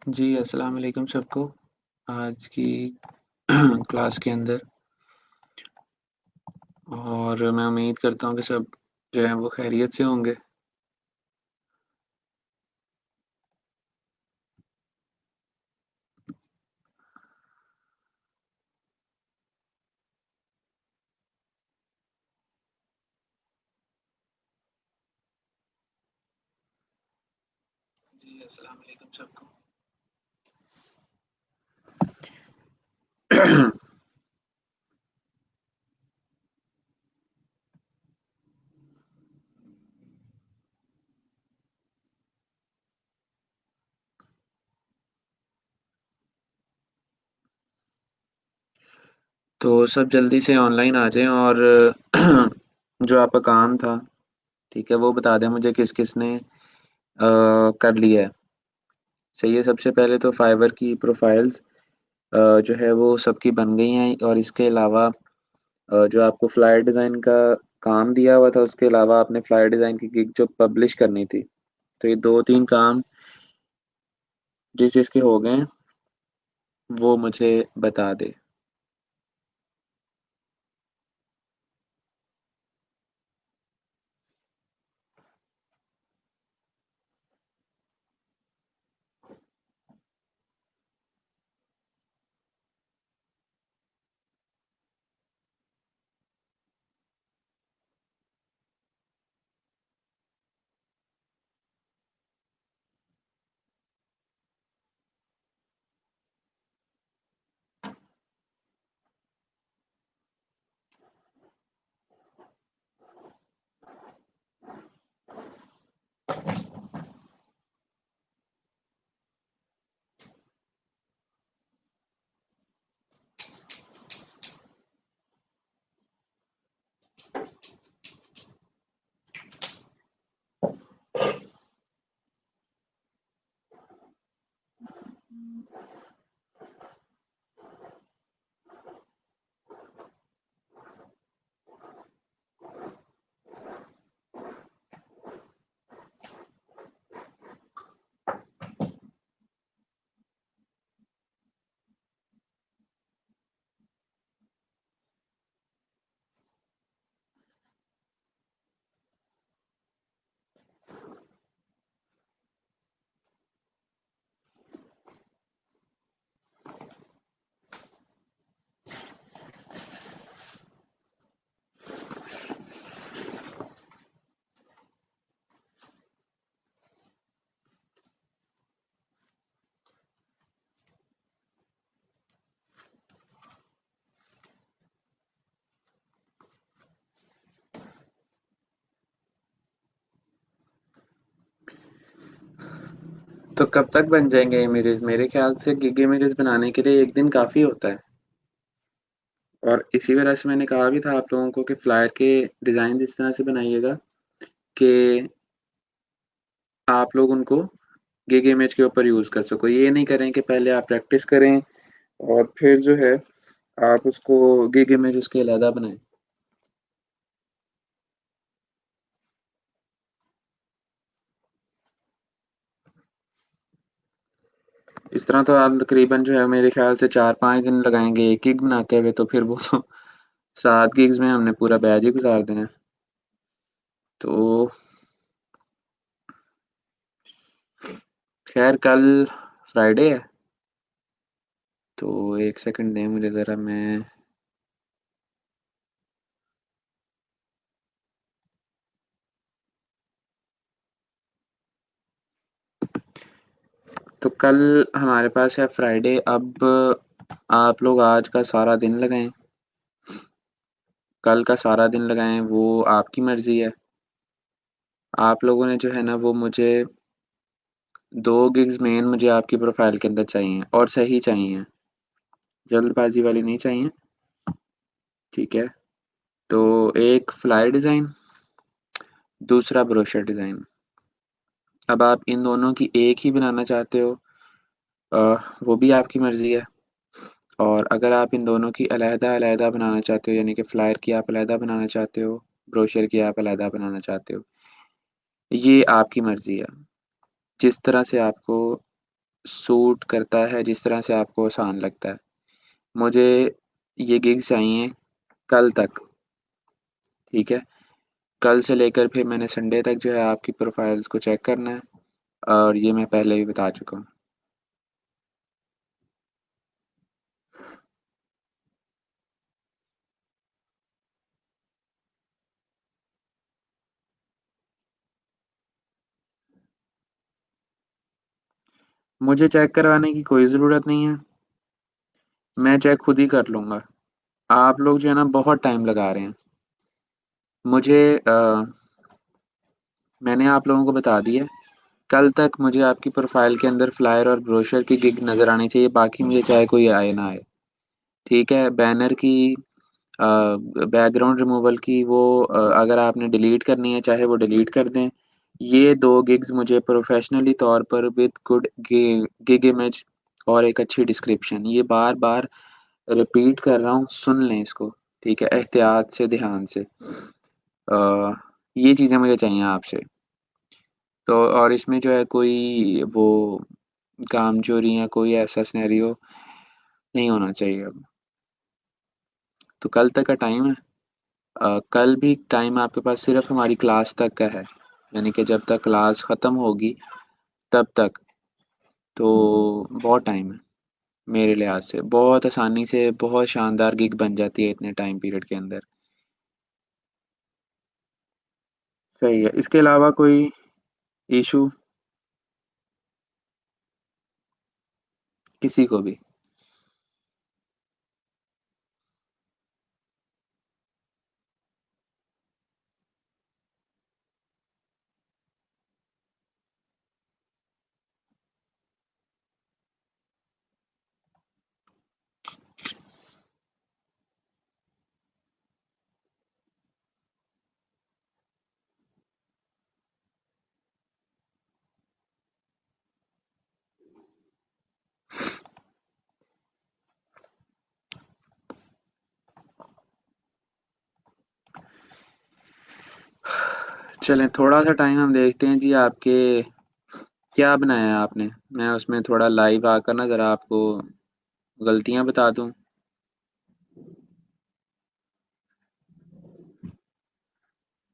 जी, अस्सलाम वालेकुम सबको। आज की क्लास के अंदर और मैं उम्मीद करता हूँ कि सब जो हैं वो खैरियत से होंगे। जी, अस्सलाम वालेकुम सबको। तो सब जल्दी से ऑनलाइन आ जाएँ और जो आपका काम था, ठीक है, वो बता दें मुझे किस-किस ने कर लिया है। सही है, सबसे पहले तो फाइवर की प्रोफाइल्स जो है वो सबकी बन गई हैं और इसके अलावा जो आपको फ्लायर डिज़ाइन का काम दिया हुआ था, उसके अलावा आपने फ्लायर डिज़ाइन की गिग जो पब्लिश करनी थी। तो ये 2-3 काम जिस-जिसके हो गए हैं, वो मुझे बता दें। तो कब तक बन जाएँगे इमेजेस? मेरे ख़्याल से गिग इमेजेस बनाने के लिए 1 दिन काफ़ी होता है और इसी वजह से मैंने कहा भी था आप लोगों को कि फ्लायर के डिज़ाइन इस तरह से बनाइएगा कि आप लोग उनको गिग इमेज के ऊपर यूज़ कर सको। ये नहीं करें कि पहले आप प्रैक्टिस करें और फिर जो है आप उसको गिग इमेज उसके अलहदा बनाएँ। इस तरह तो आप तकरीबन जो है मेरे ख़्याल से 4-5 दिन लगाएँगे एक गिग बनाते हुए, तो फिर वो तो 7 गिग्स में हमने पूरा बैच ही गुज़ार देना है। तो ख़ैर कल फ्राइडे है, तो 1 सेकंड दें मुझे ज़रा मैं तो कल हमारे पास है फ्राइडे। अब आप लोग आज का सारा दिन लगाएँ, कल का सारा दिन लगाएँ, वो आपकी मर्ज़ी है। आप लोगों ने जो है ना वो मुझे 2 गिग्स मेन मुझे आपकी प्रोफ़ाइल के अंदर चाहिए और सही चाहिए, जल्दबाज़ी वाली नहीं चाहिए, ठीक है? तो एक फ्लायर डिज़ाइन, दूसरा ब्रोशर डिज़ाइन। अब आप इन दोनों की एक ही बनाना चाहते हो अ, वो भी आपकी मर्ज़ी है और अगर आप इन दोनों की अलग-अलग बनाना चाहते हो यानी कि फ्लायर की आप अलग बनाना चाहते हो, ब्रोशर की आप अलग बनाना चाहते हो, ये आपकी मर्ज़ी है। जिस तरह से आपको सूट करता है, जिस तरह से आपको आसान लगता है। मुझे ये गिग्स चाहिए कल तक, ठीक है? कल से लेकर फिर मैंने संडे तक जो है आपकी प्रोफाइल्स को चेक करना है, और ये मैं पहले भी बता चुका हूँ। मुझे चेक करवाने की कोई ज़रूरत नहीं है, मैं चेक खुद ही कर लूँगा। आप लोग जो है ना बहुत टाइम लगा रहे हैं। मुझे मैंने आप लोगों को बता दिया, कल तक मुझे आपकी प्रोफ़ाइल के अंदर फ्लायर और ब्रोशर की गिग नज़र आनी चाहिए, बाकी मुझे चाहे कोई आए ना आए, ठीक है? बैनर की बैकग्राउंड रिमूवल की वो अगर आपने डिलीट करनी है, चाहे वो डिलीट कर दें। ये 2 गिग्स मुझे प्रोफ़ेशनली तौर पर विद गुड गिग इमेज और एक अच्छी डिस्क्रिप्शन, ये बार-बार रिपीट कर रहा हूँ, सुन लें इसको, ठीक है? एहतियात से, ध्यान से। ये चीज़ें मुझे चाहिए आपसे। तो और इसमें जो है कोई वो कामचोरी या कोई ऐसा सिनेरियो नहीं होना चाहिए अब। तो कल तक का टाइम है। कल भी टाइम आपके पास सिर्फ़ हमारी क्लास तक का है, यानी कि जब तक क्लास ख़त्म होगी तब तक, तो बहुत टाइम है मेरे लिहाज़ से। बहुत आसानी से बहुत शानदार गिग बन जाती है इतने टाइम पीरियड के अंदर। सही है, इसके अलावा कोई इश्यू किसी को भी? चलें थोड़ा-सा टाइम हम देखते हैं जी आपके क्या बनाया है आपने? मैं उसमें थोड़ा लाइव आकर ना ज़रा आपको गलतियाँ बता दूँ।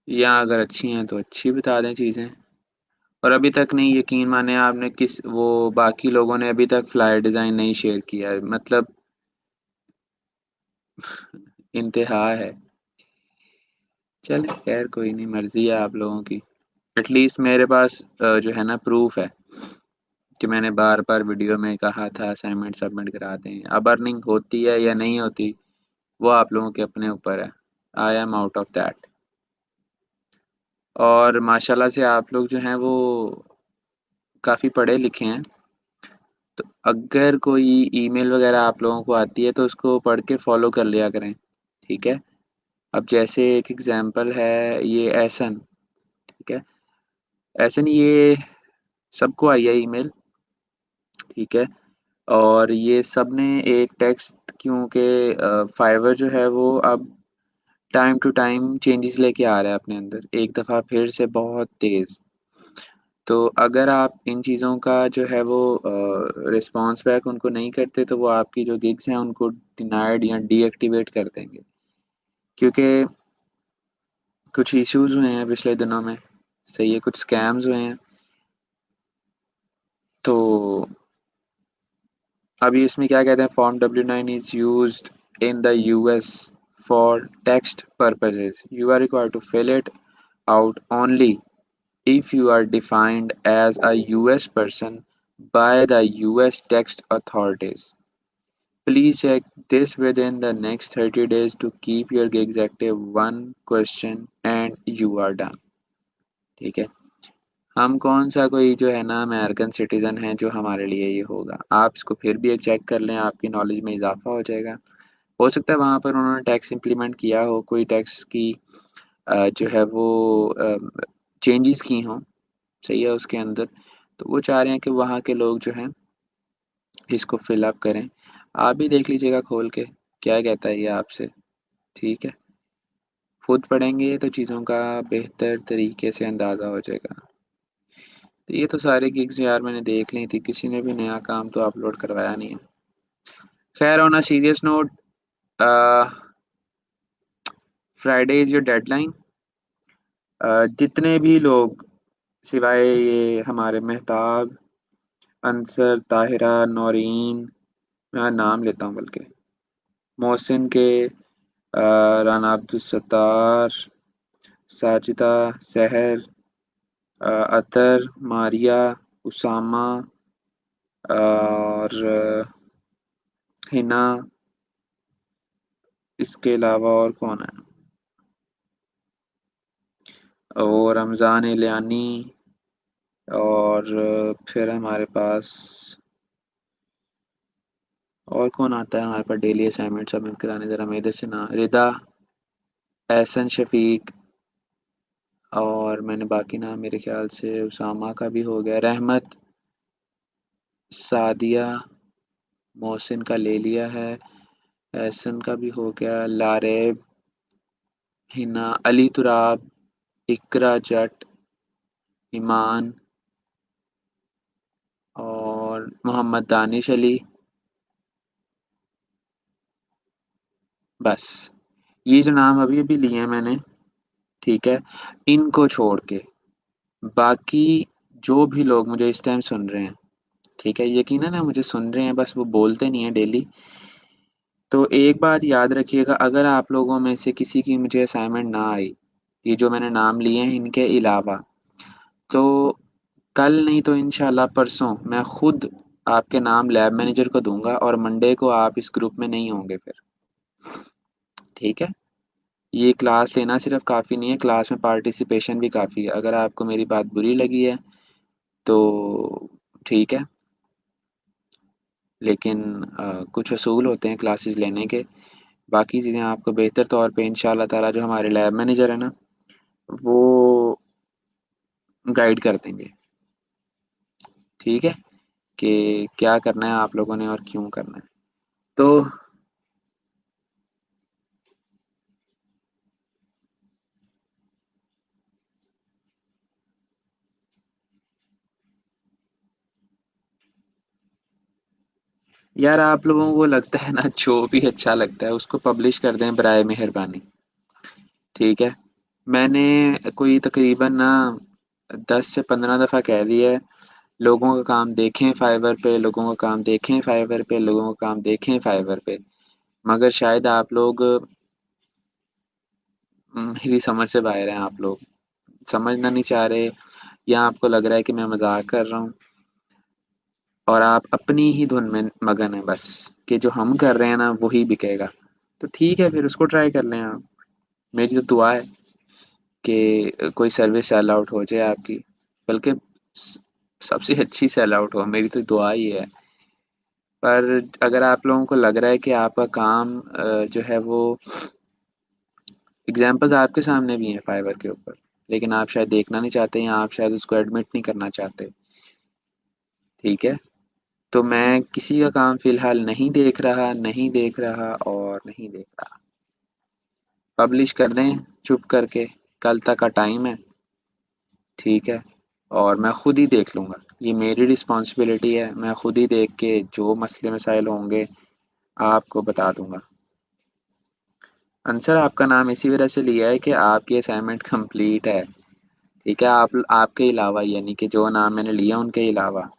या अगर अच्छी हैं तो अच्छी बता दें चीज़ें। और अभी तक नहीं, यकीन माने आपने किस वो बाकी लोगों ने अभी तक फ्लायर डिज़ाइन नहीं शेयर किया है, मतलब इंतहा है। चलें खैर कोई नहीं, मर्ज़ी है आप लोगों की। एटलीस्ट मेरे पास जो है ना प्रूफ़ है कि मैंने बार-बार वीडियो में कहा था असाइनमेंट सबमिट करा दें। अब अर्निंग होती है या नहीं होती, वो आप लोगों के अपने ऊपर है। I am out of that. और माशाल्लाह से आप लोग जो हैं वो काफ़ी पढ़े लिखे हैं। तो अगर कोई ईमेल वगैरह आप लोगों को आती है तो उसको पढ़ के फॉलो कर लिया करें, ठीक है? अब जैसे एक एग्ज़ाम्पल है ये एहसन, ठीक है? एहसन ये सबको आई है ईमेल, ठीक है? और ये सबने एक टेक्स्ट क्योंकि फाइवर जो है वो अब टाइम टू टाइम चेंजेस लेके आ रहा है अपने अंदर, एक दफ़ा फिर से बहुत तेज़। तो अगर आप इन चीज़ों का जो है वो रिस्पॉन्स बैक उनको नहीं करते तो वो आपकी जो गिग्स हैं उनको डिनायड या डीएक्टिवेट कर देंगे। क्योंकि कुछ इश्यूज़ हुए हैं पिछले दिनों में, सही है, कुछ स्कैम्स हुए हैं। तो अभी इसमें क्या कहते हैं form W9 is used in the US for text purposes. You are required to fill it out only if you are defined as a US person by the US tax authorities. Please check this within the next 30 days to keep your gigs active. One question and you are done. ठीक है? हम कौन सा कोई जो है ना American citizen है जो हमारे लिए ये होगा। आप इसको फिर भी एक चेक कर लें, आपकी नॉलेज में इज़ाफ़ा हो जाएगा। हो सकता है वहाँ पर उन्होंने टैक्स इम्प्लीमेंट किया हो, कोई टैक्स की जो है वो चेंजेस की हों, सही है उसके अंदर, तो वो चाह रहे हैं कि वहाँ के लोग जो हैं इसको फ़िल अप करें। आप भी देख लीजिएगा खोल के, क्या कहता है ये आपसे, ठीक है? खुद पढ़ेंगे तो चीज़ों का बेहतर तरीके से अंदाज़ा हो जाएगा। तो ये तो सारे गिग्स यार मैंने देख ली थी, किसी ने भी नया काम तो अपलोड करवाया नहीं है। खैर on a serious note, Friday is your deadline. जितने भी लोग, सिवाय ये हमारे मेहताब, अंसर, ताहिरा, नौरीन, मैं नाम लेता हूँ बल्कि, मोहसिन के, राना अब्दुल सत्तार, साजिदा, सहर, अतर, मारिया, उसामा, और हिना, इसके अलावा और कौन है, और रमज़ान इलियानी, और फिर हमारे पास और कौन आता है हमारे पास डेली असाइनमेंट सबमिट कराने, ज़रा मैं इधर से ना, रिदा, एहसन शफीक, और मैंने बाकी नाम मेरे ख्याल से उसामा का भी हो गया, रहमत, सादिया, मोहसिन का ले लिया है, एहसन का भी हो गया, लारेब, हिना, अली तुराब, इकरा जट, ईमान, और मोहम्मद दानिश अली। बस ये जो नाम अभी अभी लिए हैं मैंने, ठीक है, इनको छोड़ के बाकी जो भी लोग मुझे इस टाइम सुन रहे हैं, ठीक है, यकीनन है मुझे सुन रहे हैं, बस वो बोलते नहीं है डेली। तो एक बात याद रखिएगा, अगर आप लोगों में से किसी की मुझे असाइनमेंट ना आई, ये जो मैंने नाम लिए हैं इनके अलावा, तो कल नहीं तो इंशाल्लाह परसों मैं खुद आपके नाम लैब मैनेजर को दूंगा, और मंडे को आप इस ग्रुप में नहीं होंगे फिर, ठीक है। ये क्लास लेना सिर्फ काफ़ी नहीं है, क्लास में पार्टिसिपेशन भी काफ़ी है। अगर आपको मेरी बात बुरी लगी है तो ठीक है, लेकिन कुछ असूल होते हैं क्लासेस लेने के। बाकी चीज़ें आपको बेहतर तौर पे इंशाल्लाह ताला जो हमारे लैब मैनेजर है ना, वो गाइड कर देंगे, ठीक है, कि क्या करना है आप लोगों ने और क्यों करना है। तो यार आप लोगों को लगता है ना, जो भी अच्छा लगता है उसको पब्लिश कर दें बराए मेहरबानी, ठीक है। मैंने कोई तकरीबन ना 10 से 15 दफ़ा कह दिया है, लोगों का काम देखें फाइवर पे, लोगों का काम देखें फाइवर पे, लोगों का काम देखें फाइवर पे, मगर शायद आप लोग मेरी समझ से बाहर हैं, आप लोग समझना नहीं चाह रहे, या आपको लग रहा है कि मैं मजाक कर रहा हूँ, और आप अपनी ही धुन में मगन है बस, कि जो हम कर रहे हैं ना वही बिकेगा। तो ठीक है, फिर उसको ट्राई कर लें आप। मेरी तो दुआ है कि कोई सर्विस सेल आउट हो जाए आपकी, बल्कि सबसे अच्छी सेल आउट हो, मेरी तो दुआ ही है। पर अगर आप लोगों को लग रहा है कि आपका काम जो है वो, एग्जाम्पल्स आपके सामने भी हैं फाइवर के ऊपर, लेकिन आप शायद देखना नहीं चाहते, या आप शायद उसको एडमिट नहीं करना चाहते, ठीक है। तो मैं किसी का काम फिलहाल नहीं देख रहा, नहीं देख रहा और नहीं देख रहा। पब्लिश कर दें चुप करके, कल तक का टाइम है, ठीक है, और मैं खुद ही देख लूँगा। ये मेरी रिस्पॉन्सिबिलिटी है, मैं खुद ही देख के जो मसले मसाइल होंगे आपको बता दूंगा। आंसर आपका नाम इसी वजह से लिया है कि आपकी असाइनमेंट कंप्लीट है, ठीक है, आप आपके अलावा, यानी कि जो नाम मैंने लिया उनके अलावा।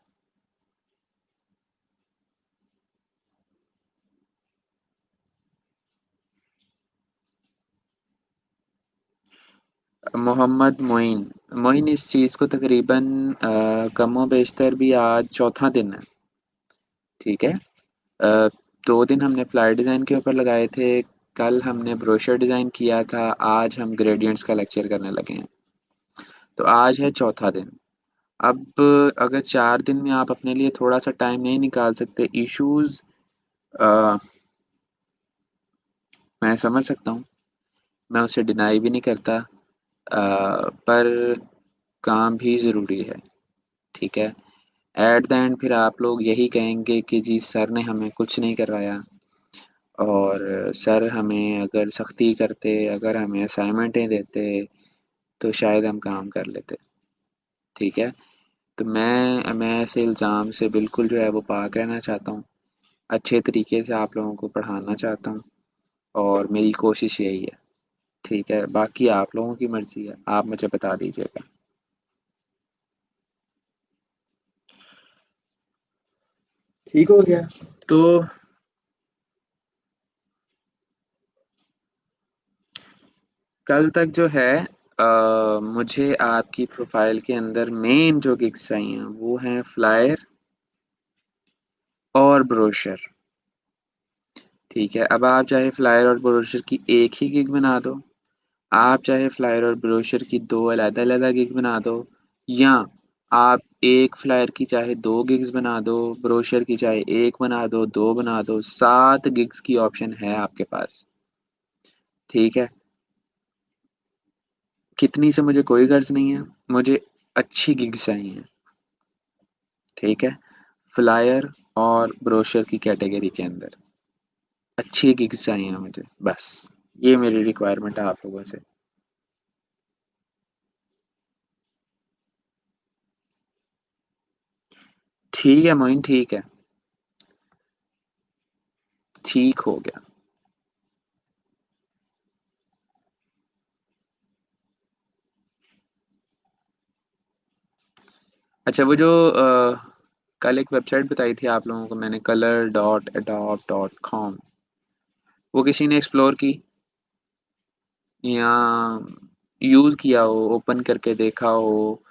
मोहम्मद मोइन, मोइन इस चीज़ को तकरीबन कमो बेशतर भी आज चौथा दिन है, ठीक है। 2 दिन हमने फ्लायर डिज़ाइन के ऊपर लगाए थे, कल हमने ब्रोशर डिज़ाइन किया था, आज हम ग्रेडियंट्स का लेक्चर करने लगे हैं। तो आज है चौथा दिन। अब अगर 4 दिन में आप अपने लिए थोड़ा सा टाइम नहीं निकाल सकते, इश्यूज मैं समझ सकता हूँ, मैं उसे डिनाई भी नहीं करता, पर काम भी ज़रूरी है, ठीक है। एट द एंड फिर आप लोग यही कहेंगे कि जी सर ने हमें कुछ नहीं करवाया, और सर हमें अगर सख्ती करते, अगर हमें असाइनमेंटें देते, तो शायद हम काम कर लेते, ठीक है। तो मैं ऐसे इल्ज़ाम से बिल्कुल जो है वो पाक रहना चाहता हूँ। अच्छे तरीके से आप लोगों को पढ़ाना चाहता हूँ और मेरी कोशिश यही है। ठीक है, बाकी आप लोगों की मर्ज़ी है, आप मुझे बता दीजिएगा। ठीक हो गया। तो कल तक जो है मुझे आपकी प्रोफाइल के अंदर मेन जो गिग्स चाहिए वो हैं फ्लायर और ब्रोशर। ठीक है, अब आप चाहे फ्लायर और ब्रोशर की एक ही गिग बना दो, आप चाहे फ्लायर और ब्रोशर की दो अलग-अलग गिग बना दो, या आप एक फ्लायर की चाहे 2 गिग्स बना दो, ब्रोशर की चाहे 1 बना दो, 2 बना दो, 7 गिग्स की ऑप्शन है आपके पास। ठीक है? कितनी से मुझे कोई गर्ज़ नहीं है, मुझे अच्छी गिग्स चाहिए। ठीक है? फ्लायर और ब्रोशर की कैटेगरी के अंदर अच्छी गिग्स चाहिए मुझे, बस। ये मेरी रिक्वायरमेंट है आप लोगों से। ठीक है मोइन, ठीक है। ठीक हो गया। अच्छा, वो जो कल एक वेबसाइट बताई थी आप लोगों को मैंने, color.adobe.com, वो किसी ने एक्सप्लोर की या यूज़ किया हो, ओपन करके देखा हो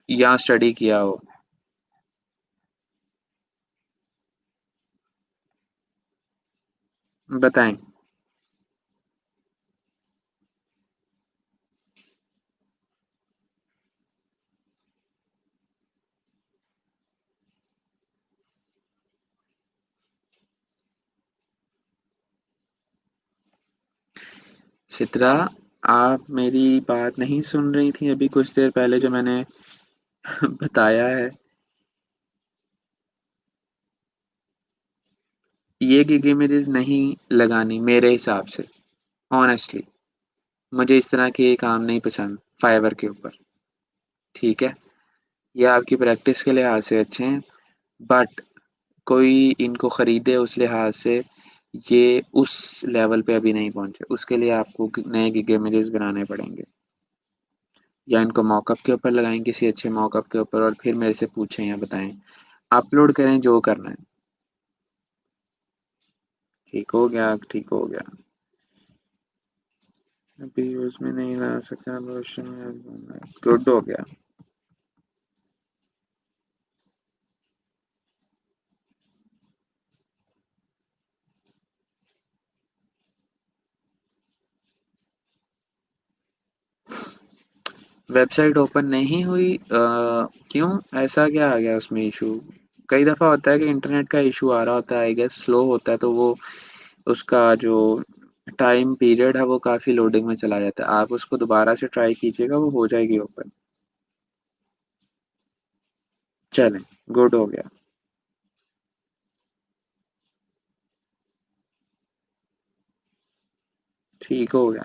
या स्टडी किया हो? बताएँ। सित्रा, आप मेरी बात नहीं सुन रही थी अभी कुछ देर पहले जो मैंने बताया है? ये गिग इमेजेस नहीं लगानी मेरे हिसाब से, ऑनेस्टली। मुझे इस तरह के काम नहीं पसंद फाइवर के ऊपर। ठीक है? ये आपकी प्रैक्टिस के लिहाज से अच्छे हैं, बट कोई इनको खरीदे उस लिहाज से ये उस लेवल पे अभी नहीं पहुँचे। उसके लिए आपको नए गिग इमेजेस बनाने पड़ेंगे, या इनको मॉकअप के ऊपर लगाएँ किसी अच्छे मॉकअप के ऊपर और फिर मेरे से पूछें या बताएँ। अपलोड करें जो करना है। ठीक हो गया, ठीक हो गया। अभी यूज़ में नहीं ला सका लोशन, गुड हो गया। वेबसाइट ओपन नहीं हुई, क्यों? ऐसा क्या आ गया उसमें इशू? कई दफ़ा होता है कि इंटरनेट का इशू आ रहा होता है, आई गेस स्लो होता है, तो वो उसका जो टाइम पीरियड है वो काफ़ी लोडिंग में चला जाता है। आप उसको दोबारा से ट्राई कीजिएगा, वो हो जाएगी ओपन। चलें, गुड हो गया। ठीक हो गया।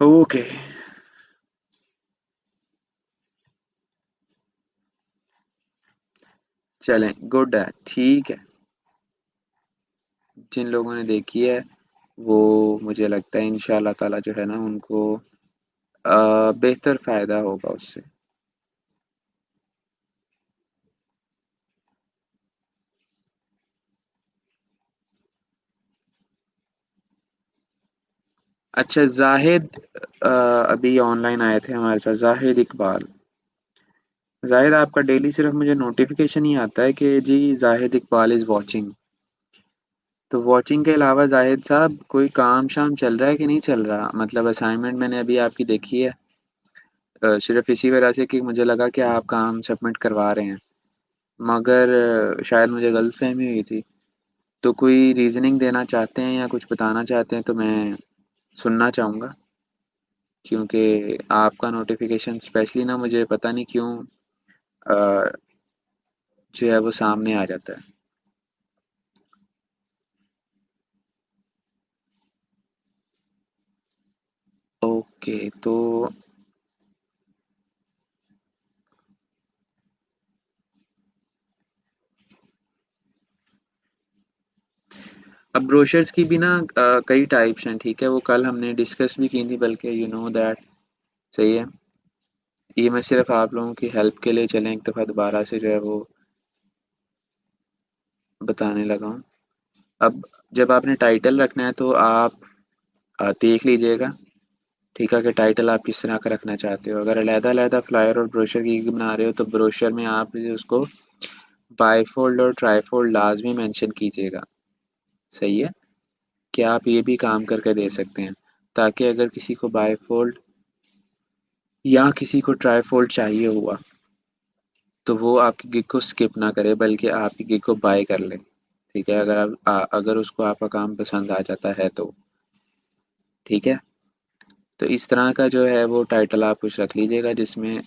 ओके। चलें, गुड है, ठीक है। जिन लोगों ने देखी है वो, मुझे लगता है इंशाल्लाह ताला जो है ना उनको बेहतर फ़ायदा होगा उससे। अच्छा, ज़ाहिद अभी ऑनलाइन आए थे हमारे साथ, ज़ाहिद इकबाल। ज़ाहिद, आपका डेली सिर्फ़ मुझे नोटिफ़िकेशन ही आता है कि जी ज़ाहिद इकबाल इज़ वॉचिंग। तो वॉचिंग के अलावा ज़ाहिद साहब कोई काम-शाम चल रहा है कि नहीं चल रहा? मतलब असाइनमेंट मैंने अभी आपकी देखी है, सिर्फ़ इसी वजह से कि मुझे लगा कि आप काम सबमिट करवा रहे हैं। मगर शायद मुझे गलतफ़हमी हुई थी। तो कोई रीज़निंग देना चाहते हैं या कुछ बताना चाहते हैं तो मैं सुनना चाहूँगा, क्योंकि आपका नोटिफ़िकेशन स्पेशली ना मुझे पता नहीं क्यों अ, जो है वो सामने आ जाता है। ओके, तो अब ब्रोशर्स की भी ना कई टाइप्स हैं, ठीक है, वो कल हमने डिस्कस भी की थी, बल्कि यू नो दैट। सही है। ये मैं सिर्फ आप लोगों की हेल्प के लिए चलें एक दफ़ा दोबारा से जो है वो बताने लगा हूँ। अब जब आपने टाइटल रखना है तो आप देख लीजिएगा, ठीक है, कि टाइटल आप किस तरह का रखना चाहते हो। अगर अलहदा-अलहदा फ्लायर और ब्रोशर की बना रहे हो तो ब्रोशर में आप उसको बाईफोल्ड और ट्राईफोल्ड लाज़मी मेंशन कीजिएगा। सही है? कि आप ये भी काम करके दे सकते हैं, ताकि अगर किसी को बाईफोल्ड या किसी को ट्राईफोल्ड चाहिए हुआ, तो वो आपकी गिग को स्किप ना करे, बल्कि आपकी गिग को बाय कर ले। ठीक है? अगर उसको आपका काम पसंद आ जाता है तो। ठीक है? तो इस तरह का जो है वो टाइटल आप कुछ रख लीजिएगा, जिसमें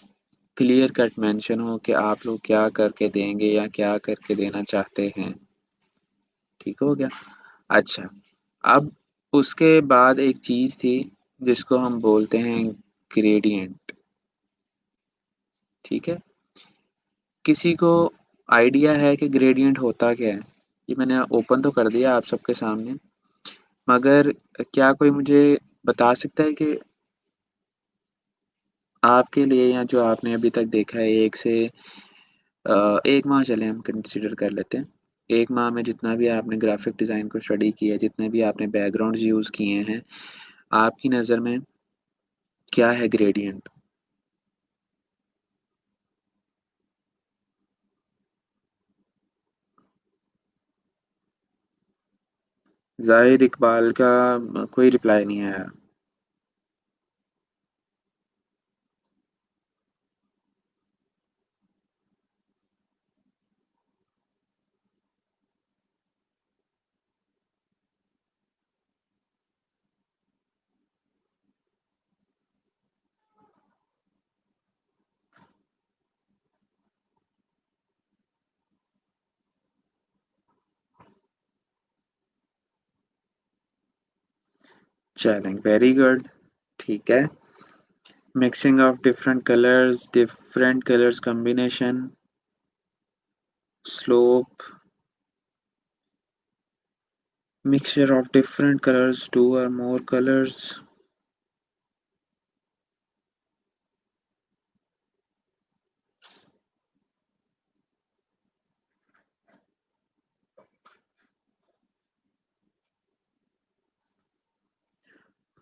क्लियर कट मेंशन हो कि आप लोग क्या करके देंगे या क्या करके देना चाहते हैं। ठीक हो गया? अच्छा, अब उसके बाद एक चीज़ थी जिसको हम बोलते हैं ग्रेडिएंट। ठीक है? किसी को आइडिया है कि ग्रेडिएंट होता क्या है? ये मैंने ओपन तो कर दिया आप सबके सामने, मगर क्या कोई मुझे बता सकता है कि आपके लिए, या जो आपने अभी तक देखा है 1 से 1 माह चलें हम कंसीडर कर लेते हैं। 1 माह में जितना भी आपने ग्राफ़िक डिज़ाइन को स्टडी किया है, जितने भी आपने बैकग्राउंड्स यूज़ किए हैं, आपकी नज़र में क्या है ग्रेडिएंट? ज़ाहिद इकबाल का कोई रिप्लाई नहीं आया। चलें, वेरी गुड, ठीक है। Mixing of different colours combination, slope, mixture of different colors, 2 or more colors।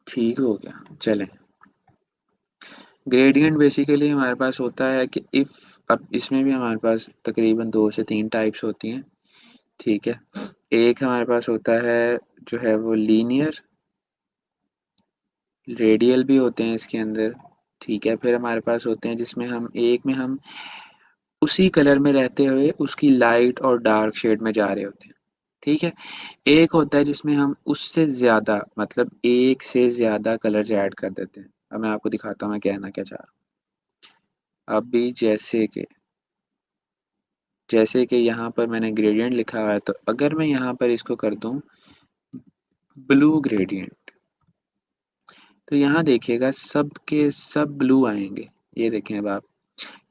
ठीक हो गया, चलें। ग्रेडिएंट बेसिकली हमारे पास होता है कि इफ़, अब इसमें भी हमारे पास तकरीबन 2 से 3 टाइप्स होती हैं, ठीक है। एक हमारे पास होता है जो है वो लीनियर, रेडियल भी होते हैं इसके अंदर, ठीक है। फिर हमारे पास होते हैं जिसमें हम एक में हम उसी कलर में रहते हुए उसकी लाइट और डार्क शेड में जा रहे होते हैं, ठीक है। एक होता है जिसमें हम उससे ज़्यादा, मतलब एक से ज़्यादा कलर्स ऐड कर देते हैं। अब मैं आपको दिखाता हूँ मैं कहना क्या चाह रहा हूँ। अभी जैसे कि यहाँ पर मैंने ग्रेडिएंट लिखा हुआ है, तो अगर मैं यहाँ पर इसको कर दूँ ब्लू ग्रेडिएंट, तो यहाँ देखिएगा सब के सब ब्लू आएँगे। ये देखें अब आप,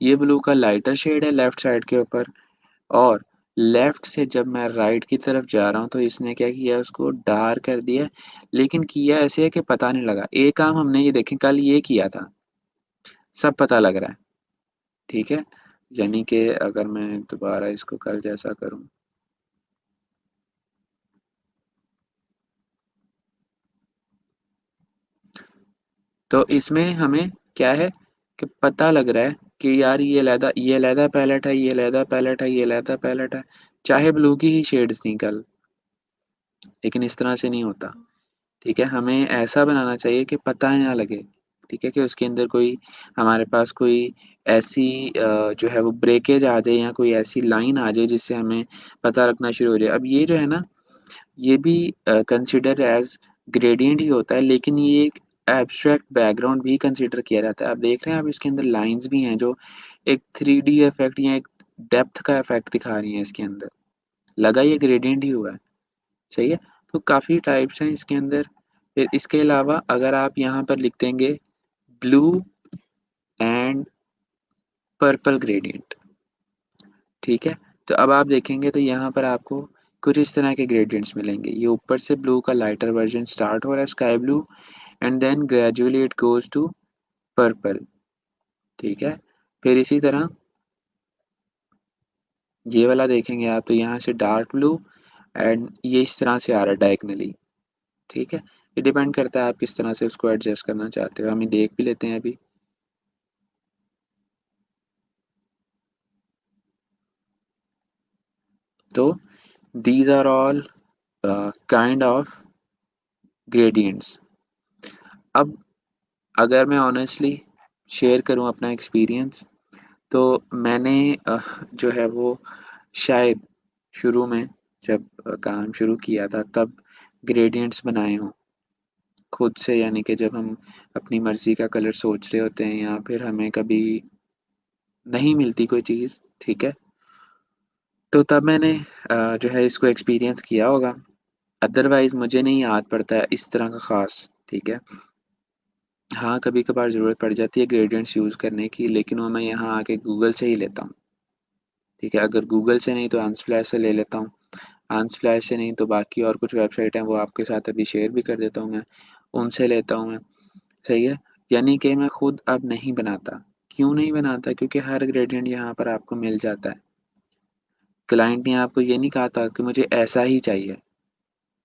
ये ब्लू का लाइटर शेड है लेफ्ट साइड के ऊपर, और लेफ्ट से जब मैं राइट की तरफ जा रहा हूँ तो इसने क्या किया, उसको डार्क कर दिया, लेकिन किया ऐसे है कि पता नहीं लगा। एक काम हमने ये देखें कल ये किया था, सब पता लग रहा है, ठीक है। यानी कि अगर मैं दोबारा इसको कल जैसा करूँ, तो इसमें हमें क्या है कि पता लग रहा है कि यार ये अलहदा पैलेट है, ये अलहदा पैलेट है, ये अलहदा पैलेट है, चाहे ब्लू की ही शेड्स थी कल, लेकिन इस तरह से नहीं होता। ठीक है, हमें ऐसा बनाना चाहिए कि पता ही ना लगे, ठीक है, कि उसके अंदर कोई, हमारे पास कोई ऐसी जो है वो ब्रेकेज आ जाए या कोई ऐसी लाइन आ जाए जिससे हमें पता लगना शुरू हो जाए। अब ये जो है ना, ये भी कंसिडर एज़ ग्रेडिएंट ही होता है, लेकिन ये एक एब्स्ट्रैक्ट बैकग्राउंड भी कंसिडर किया जाता है। आप देख रहे हैं, अब इसके अंदर लाइन्स भी हैं जो एक 3D इफ़ेक्ट या एक डेप्थ का इफ़ेक्ट दिखा रही हैं इसके अंदर। लगा ये ग्रेडिएंट ही हुआ है, सही है? तो काफ़ी टाइप्स हैं इसके अंदर। फिर इसके अलावा अगर आप यहाँ पर लिख देंगे ब्लू एंड पर्पल ग्रेडिएंट, ठीक है? तो अब आप देखेंगे तो यहाँ पर आपको कुछ इस तरह के ग्रेडियंट्स मिलेंगे। ये ऊपर से ब्लू का लाइटर वर्ज़न स्टार्ट हो रहा है sky blue and then gradually it goes to purple, ठीक है? फिर इसी तरह ये वाला देखेंगे आप तो यहाँ से डार्क ब्लू एंड ये इस तरह से आ रहा है डायगोनली, ठीक है? ये डिपेंड करता है आप किस तरह से उसको एडजस्ट करना चाहते हो। हम ये देख भी लेते हैं अभी। तो these are all kind of gradients. अब अगर मैं ऑनेस्टली शेयर करूँ अपना एक्सपीरियंस, तो मैंने जो है वो शायद शुरू में जब काम शुरू किया था तब ग्रेडियंट्स बनाए हों खुद से, यानी कि जब हम अपनी मर्ज़ी का कलर सोच रहे होते हैं या फिर हमें कभी नहीं मिलती कोई चीज़, ठीक है? तो तब मैंने जो है इसको एक्सपीरियंस किया होगा। अदरवाइज़ मुझे नहीं याद पड़ता है इस तरह का ख़ास, ठीक है? हाँ, कभी-कभार ज़रूरत पड़ जाती है ग्रेडियंट्स यूज़ करने की, लेकिन वो मैं यहाँ आके गूगल से ही लेता हूँ, ठीक है? अगर गूगल से नहीं तो अनस्प्लैश से ले लेता हूँ। अनस्प्लैश से नहीं तो बाकी और कुछ वेबसाइट हैं, वो आपके साथ अभी शेयर भी कर देता हूँ मैं, उनसे लेता हूँ मैं, सही है? यानी कि मैं खुद अब नहीं बनाता। क्यों नहीं बनाता? क्योंकि हर ग्रेडियंट यहाँ पर आपको मिल जाता है। क्लाइंट ने आपको ये नहीं कहा था कि मुझे ऐसा ही चाहिए,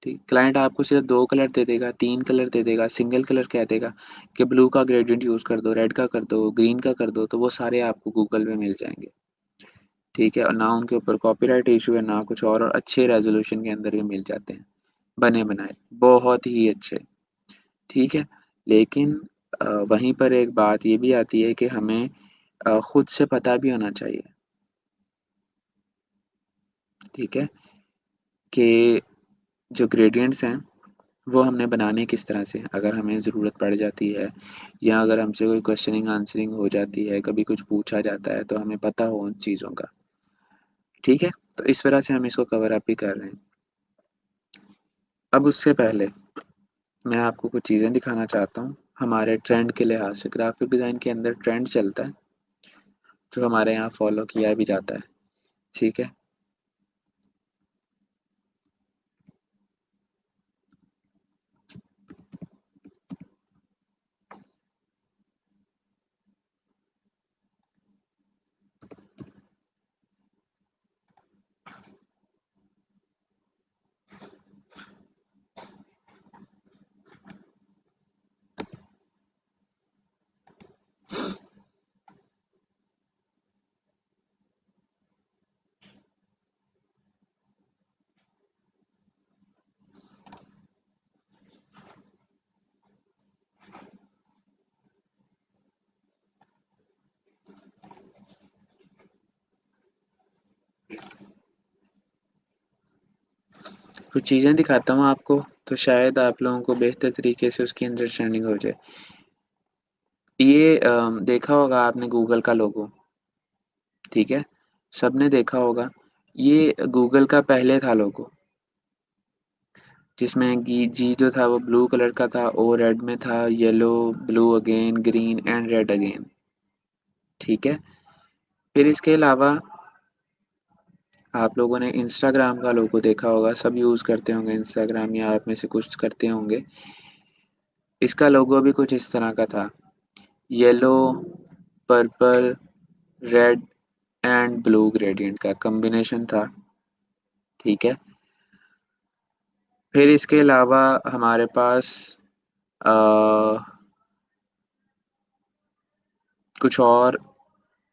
ठीक? क्लाइंट आपको सिर्फ़ 2 कलर दे देगा, 3 कलर दे देगा, सिंगल कलर कह देगा कि ब्लू का ग्रेडियंट यूज़ कर दो, रेड का कर दो, ग्रीन का कर दो, तो वो सारे आपको गूगल में मिल जाएँगे, ठीक है? और ना उनके ऊपर कॉपीराइट इश्यू है, ना कुछ और अच्छे रेज़ोल्यूशन के अंदर भी मिल जाते हैं, बने-बनाए, बहुत ही अच्छे, ठीक है? लेकिन वहीं पर एक बात ये भी आती है कि हमें खुद से पता भी होना चाहिए, ठीक है? कि जो ग्रेडियंट्स हैं वो हमने बनाने किस तरह से हैं? अगर हमें ज़रूरत पड़ जाती है या अगर हमसे कोई क्वेश्चनिंग आंसरिंग हो जाती है, कभी कुछ पूछा जाता है, तो हमें पता हो उन चीज़ों का, ठीक है? तो इस तरह से हम इसको कवर अप भी कर रहे हैं। अब उससे पहले मैं आपको कुछ चीज़ें दिखाना चाहता हूँ, हमारे ट्रेंड के लिहाज़ से। ग्राफ़िक डिज़ाइन के अंदर ट्रेंड चलता है, जो हमारे यहाँ फ़ॉलो किया भी जाता है, ठीक है? कुछ चीज़ें दिखाता हूँ आपको, तो शायद आप लोगों को बेहतर तरीके से उसकी अंडरस्टैंडिंग हो जाए। ये देखा होगा आपने गूगल का लोगो, ठीक है? सबने देखा होगा, ये गूगल का पहले था लोगो, जिसमें जी जो था वो ब्लू कलर का था, ओ रेड में था, yellow, blue again, green and red again, ठीक है? फिर इसके अलावा आप लोगों ने इंस्टाग्राम का लोगो देखा होगा, सब यूज़ करते होंगे इंस्टाग्राम या आप में से कुछ करते होंगे। इसका लोगो भी कुछ इस तरह का था, yellow, purple, red and blue gradient का कॉम्बिनेशन था, ठीक है? फिर इसके अलावा हमारे पास अ, कुछ और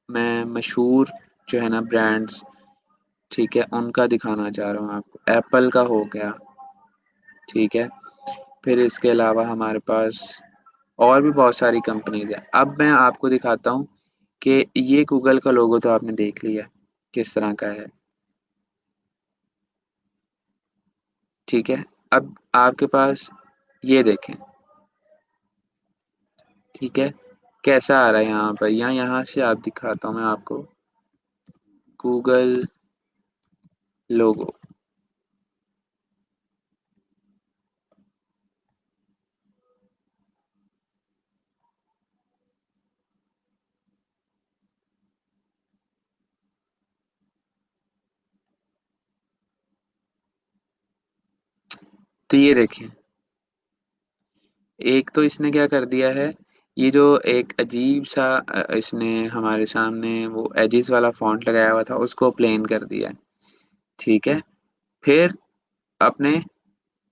मैं मशहूर जो है ना ब्रांड्स, ठीक है, उनका दिखाना चाह रहा हूँ आपको। एप्पल का हो गया, ठीक है? फिर इसके अलावा हमारे पास और भी बहुत सारी कंपनीज़ हैं। अब मैं आपको दिखाता हूँ कि ये गूगल का लोगो तो आपने देख लिया, किस तरह का है, ठीक है? अब आपके पास ये देखें, ठीक है? कैसा आ रहा है यहाँ पर या यहाँ से आप दिखाता हूँ मैं आपको गूगल लोगो। तो ये देखें, एक तो इसने क्या कर दिया है, ये जो एक अजीब सा इसने हमारे सामने वो एजिस वाला फॉन्ट लगाया हुआ था उसको प्लेन कर दिया है। ठीक है, फिर अपने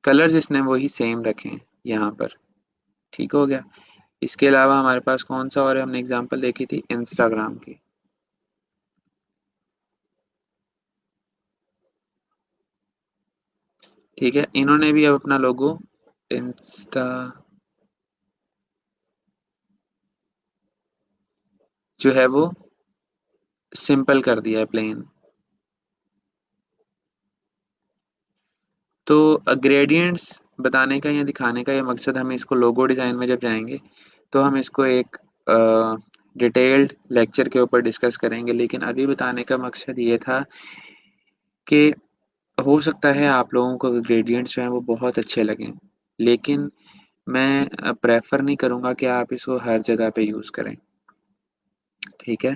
कलर्स इसने वही सेम रखे हैं यहाँ पर। ठीक हो गया। इसके अलावा हमारे पास कौन सा और है, हमने एग्जांपल देखी थी इंस्टाग्राम की। ठीक है, इन्होंने भी अब अपना लोगो इंस्टा जो है वो सिंपल कर दिया है, प्लेन। तो ग्रेडियंट्स बताने का या दिखाने का ये मकसद, हम इसको लोगो डिज़ाइन में जब जाएंगे तो हम इसको एक डिटेल्ड लेक्चर के ऊपर डिस्कस करेंगे, लेकिन अभी बताने का मकसद ये था कि हो सकता है आप लोगों को ग्रेडियंट्स जो हैं वो बहुत अच्छे लगें, लेकिन मैं प्रेफर नहीं करूँगा कि आप इसको हर जगह पे यूज़ करें। ठीक है,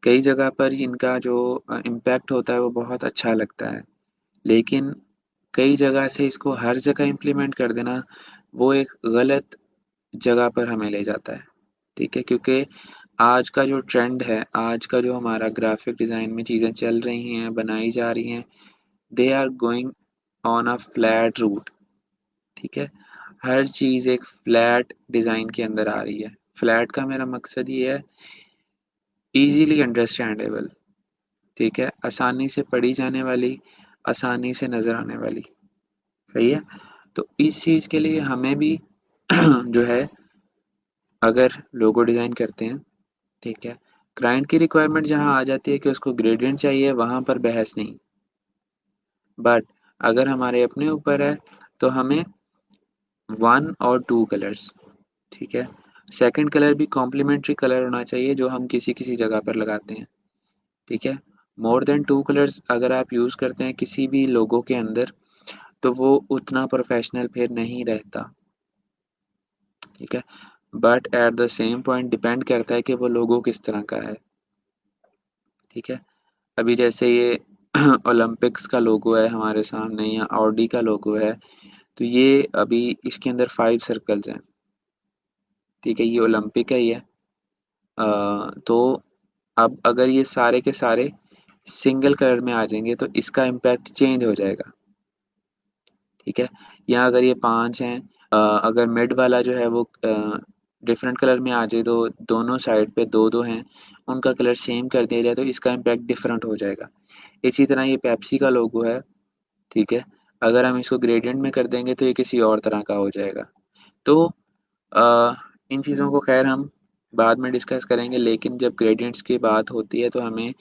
कई जगह पर इनका जो इम्पैक्ट होता है वो बहुत अच्छा लगता है, लेकिन कई जगह से इसको हर जगह इम्प्लीमेंट कर देना वो एक गलत जगह पर हमें ले जाता है। ठीक है, क्योंकि आज का जो ट्रेंड है, आज का जो हमारा ग्राफिक डिज़ाइन में चीज़ें चल रही हैं, बनाई जा रही हैं, they are going on a flat route. ठीक है, हर चीज़ एक फ्लैट डिज़ाइन के अंदर आ रही है। फ्लैट का मेरा मकसद ये है, इजीली अंडरस्टैंडेबल। ठीक है, आसानी से पढ़ी जाने वाली, आसानी से नज़र आने वाली। सही है, तो इस चीज़ के लिए हमें भी जो है, अगर लोगो डिज़ाइन करते हैं, ठीक है, क्लाइंट की रिक्वायरमेंट जहाँ आ जाती है कि उसको ग्रेडियंट चाहिए, वहाँ पर बहस नहीं। बट अगर हमारे अपने ऊपर है तो हमें 1 और 2 कलर्स, ठीक है, सेकंड कलर भी कॉम्प्लीमेंट्री कलर होना चाहिए जो हम किसी-किसी जगह पर लगाते हैं। ठीक है, मोर देन 2 कलर्स अगर आप यूज़ करते हैं किसी भी लोगो के अंदर, तो वो उतना प्रोफेशनल फिर नहीं रहता। ठीक है, but at the same point depend करता है कि वो लोगो किस तरह का है। ठीक है, अभी जैसे ये ओलंपिक्स का लोगो है हमारे सामने या ऑडी का लोगो है, तो ये अभी इसके अंदर 5 सर्कल्स हैं। ठीक है, ये ओलंपिक का ही है। तो अब अगर ये सारे के सारे सिंगल कलर में आ जाएँगे तो इसका इम्पैक्ट चेंज हो जाएगा। ठीक है, या अगर ये 5 हैं, अगर मिड वाला जो है वो डिफरेंट कलर में आ जाए, तो दोनों साइड पे 2-2 हैं, उनका कलर सेम कर दिया जाए तो इसका इम्पैक्ट डिफरेंट हो जाएगा। इसी तरह ये पेप्सी का लोगो है, ठीक है, अगर हम इसको ग्रेडियंट में कर देंगे तो ये किसी और तरह का हो जाएगा। तो अ, इन चीज़ों को ख़ैर हम बाद में डिस्कस करेंगे, लेकिन जब ग्रेडियंट्स की बात होती है तो हमें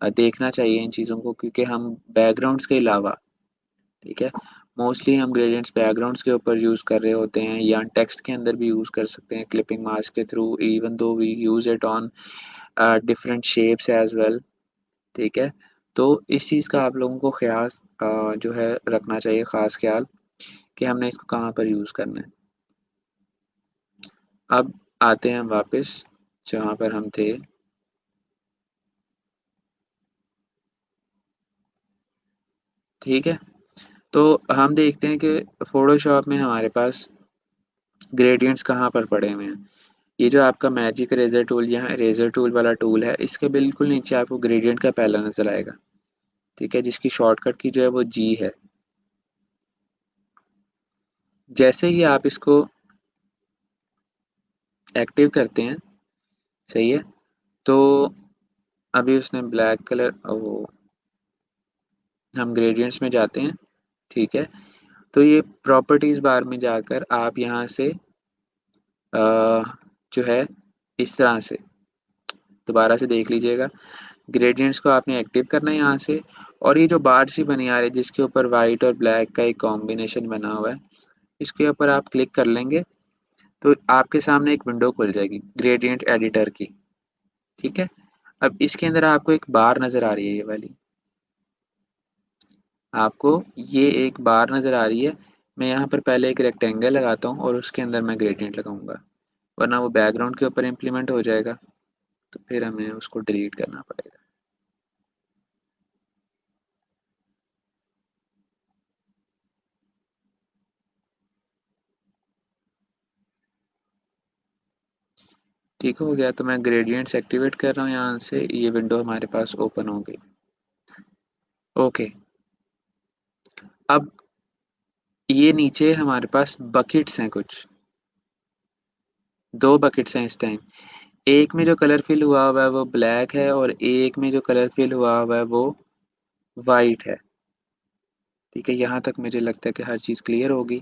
देखना चाहिए इन चीज़ों को, क्योंकि हम बैकग्राउंड्स के अलावा, ठीक है, मोस्टली हम ग्रेडियंट्स बैकग्राउंड्स के ऊपर यूज़ कर रहे होते हैं या टेक्स्ट के अंदर भी यूज़ कर सकते हैं क्लिपिंग मास्क के through, even though we use it on different shapes as well. ठीक है, तो इस चीज़ का आप लोगों को ख़्याल जो है रखना चाहिए, ख़ास ख़्याल कि हमने इसको कहाँ पर यूज़ करना है। अब आते हैं हम वापस जहाँ पर हम थे। ठीक है, तो हम देखते हैं कि फ़ोटोशॉप में हमारे पास ग्रेडियंट्स कहाँ पर पड़े हुए हैं। ये जो आपका मैजिक इरेज़र टूल या इरेज़र टूल वाला टूल है, इसके बिल्कुल नीचे आपको ग्रेडियंट का पहला नज़र आएगा। ठीक है, जिसकी शॉर्टकट की जो है वो जी है। जैसे ही आप इसको एक्टिव करते हैं, सही है, तो अभी उसने ब्लैक कलर वो हम ग्रेडियंट्स में जाते हैं, ठीक है, तो ये प्रॉपर्टीज़ बार में जाकर आप यहाँ से अ, जो है इस तरह से दोबारा से देख लीजिएगा, ग्रेडियंट्स को आपने एक्टिव करना है यहाँ से, और ये जो बार सी बनी आ रही है जिसके ऊपर वाइट और ब्लैक का एक कॉम्बिनेशन बना हुआ है, इसके ऊपर आप क्लिक कर लेंगे तो आपके सामने एक विंडो खुल जाएगी ग्रेडियंट एडिटर की। ठीक है, अब इसके अंदर आपको एक बार नज़र आ रही है, ये वाली आपको ये एक बार नज़र आ रही है। मैं यहाँ पर पहले एक रेक्टेंगल लगाता हूँ और उसके अंदर मैं ग्रेडियंट लगाऊंगा, वरना वो बैकग्राउंड के ऊपर इम्प्लीमेंट हो जाएगा, तो फिर हमें उसको डिलीट करना पड़ेगा। ठीक हो गया, तो मैं ग्रेडियंट्स एक्टिवेट कर रहा हूँ यहाँ से, ये विंडो हमारे पास ओपन हो गई। ओके, अब ये नीचे हमारे पास बकेट्स हैं कुछ, दो बकेट्स हैं इस टाइम। एक में जो कलर फिल हुआ हुआ है वो ब्लैक है और एक में जो कलर फिल हुआ हुआ है वो वाइट है। ठीक है, यहाँ तक मुझे लगता है कि हर चीज़ क्लियर होगी।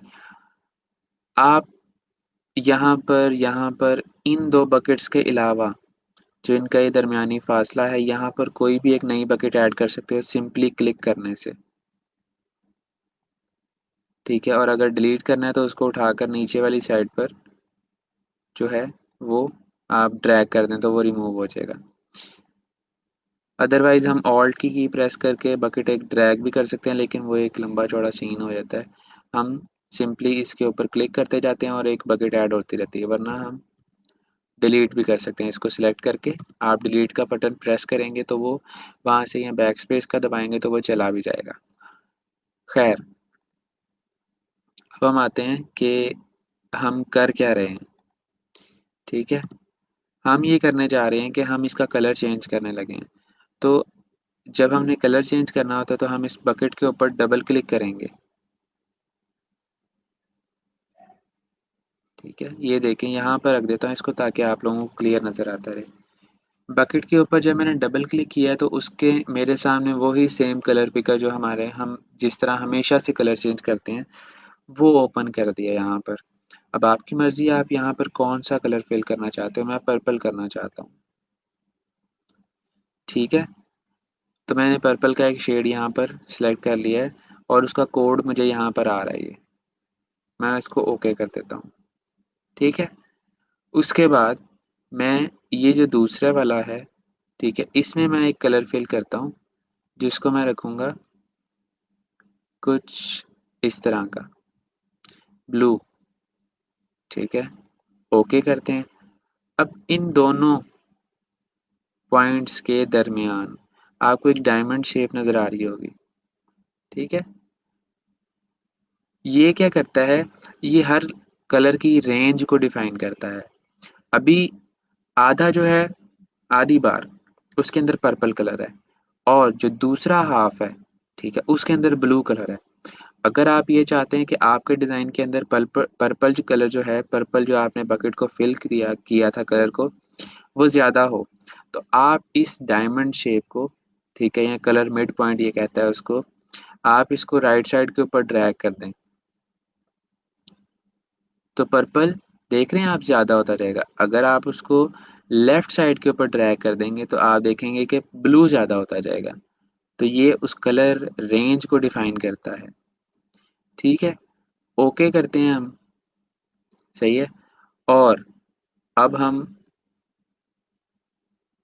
आप यहाँ पर इन दो बकेट्स के अलावा जो इनका ये दरमियानी फासला है, यहाँ पर कोई भी एक नई बकेट ऐड कर सकते हो सिंपली क्लिक करने से। ठीक है, और अगर डिलीट करना है तो उसको उठाकर नीचे वाली साइड पर जो है वो आप ड्रैग कर दें तो वो रिमूव हो जाएगा। अदरवाइज हम ऑल्ट की प्रेस करके बकेट एक ड्रैग भी कर सकते हैं, लेकिन वो एक लंबा चौड़ा सीन हो जाता है। हम सिंपली इसके ऊपर क्लिक करते जाते हैं और एक बकेट ऐड होती रहती है, वरना हम डिलीट भी कर सकते हैं। इसको सिलेक्ट करके आप डिलीट का बटन प्रेस करेंगे तो वो वहाँ से, या बैक स्पेस का दबाएंगे तो वो चला भी जाएगा। खैर, अब हम आते हैं कि हम कर क्या रहे हैं। ठीक है, हम ये करने जा रहे हैं कि हम इसका कलर चेंज करने लगे हैं। तो जब हमने कलर चेंज करना होता है तो हम इस बकेट के ऊपर डबल क्लिक करेंगे। ठीक है, ये देखें, यहाँ पर रख देता हूँ इसको ताकि आप लोगों को क्लियर नज़र आता रहे। बकेट के ऊपर जब मैंने डबल क्लिक किया तो उसके मेरे सामने वही सेम कलर पिकर जो हमारे हम जिस तरह हमेशा से कलर चेंज करते हैं वो ओपन कर दिया यहाँ पर। अब आपकी मर्जी है, आप यहाँ पर कौन सा कलर फिल करना चाहते हो। मैं पर्पल करना चाहता हूँ। ठीक है, तो मैंने पर्पल का एक शेड यहाँ पर सिलेक्ट कर लिया है और उसका कोड मुझे यहाँ पर आ रहा है। ये मैं इसको ओके कर देता हूँ। ठीक है, उसके बाद मैं ये जो दूसरा वाला है, ठीक है, इसमें मैं एक कलर फिल करता हूँ जिसको मैं रखूँगा कुछ इस तरह का, ब्लू। ठीक है, ओके करते हैं। अब इन दोनों पॉइंट्स के दरमियान आपको एक डायमंड शेप नज़र आ रही होगी। ठीक है, ये क्या करता है, ये हर कलर की रेंज को डिफाइन करता है। अभी आधा जो है, आधी बार उसके अंदर पर्पल कलर है और जो दूसरा हाफ है, ठीक है, उसके अंदर ब्लू कलर है। अगर आप ये चाहते हैं कि आपके डिज़ाइन के अंदर पर्पल पर्पल जो कलर जो है, पर्पल जो आपने बकेट को फिल किया किया था कलर को, वो ज़्यादा हो, तो आप इस डायमंड शेप को, ठीक है, या कलर मिड पॉइंट ये कहता है उसको, आप इसको राइट साइड के ऊपर ड्रैग कर दें तो पर्पल देख रहे हैं आप ज़्यादा होता रहेगा। अगर आप उसको लेफ्ट साइड के ऊपर ड्रैग कर देंगे तो आप देखेंगे कि ब्लू ज़्यादा होता जाएगा। तो ये उस कलर रेंज को डिफाइन करता है। ठीक है, ओके करते हैं हम। सही है, और अब हम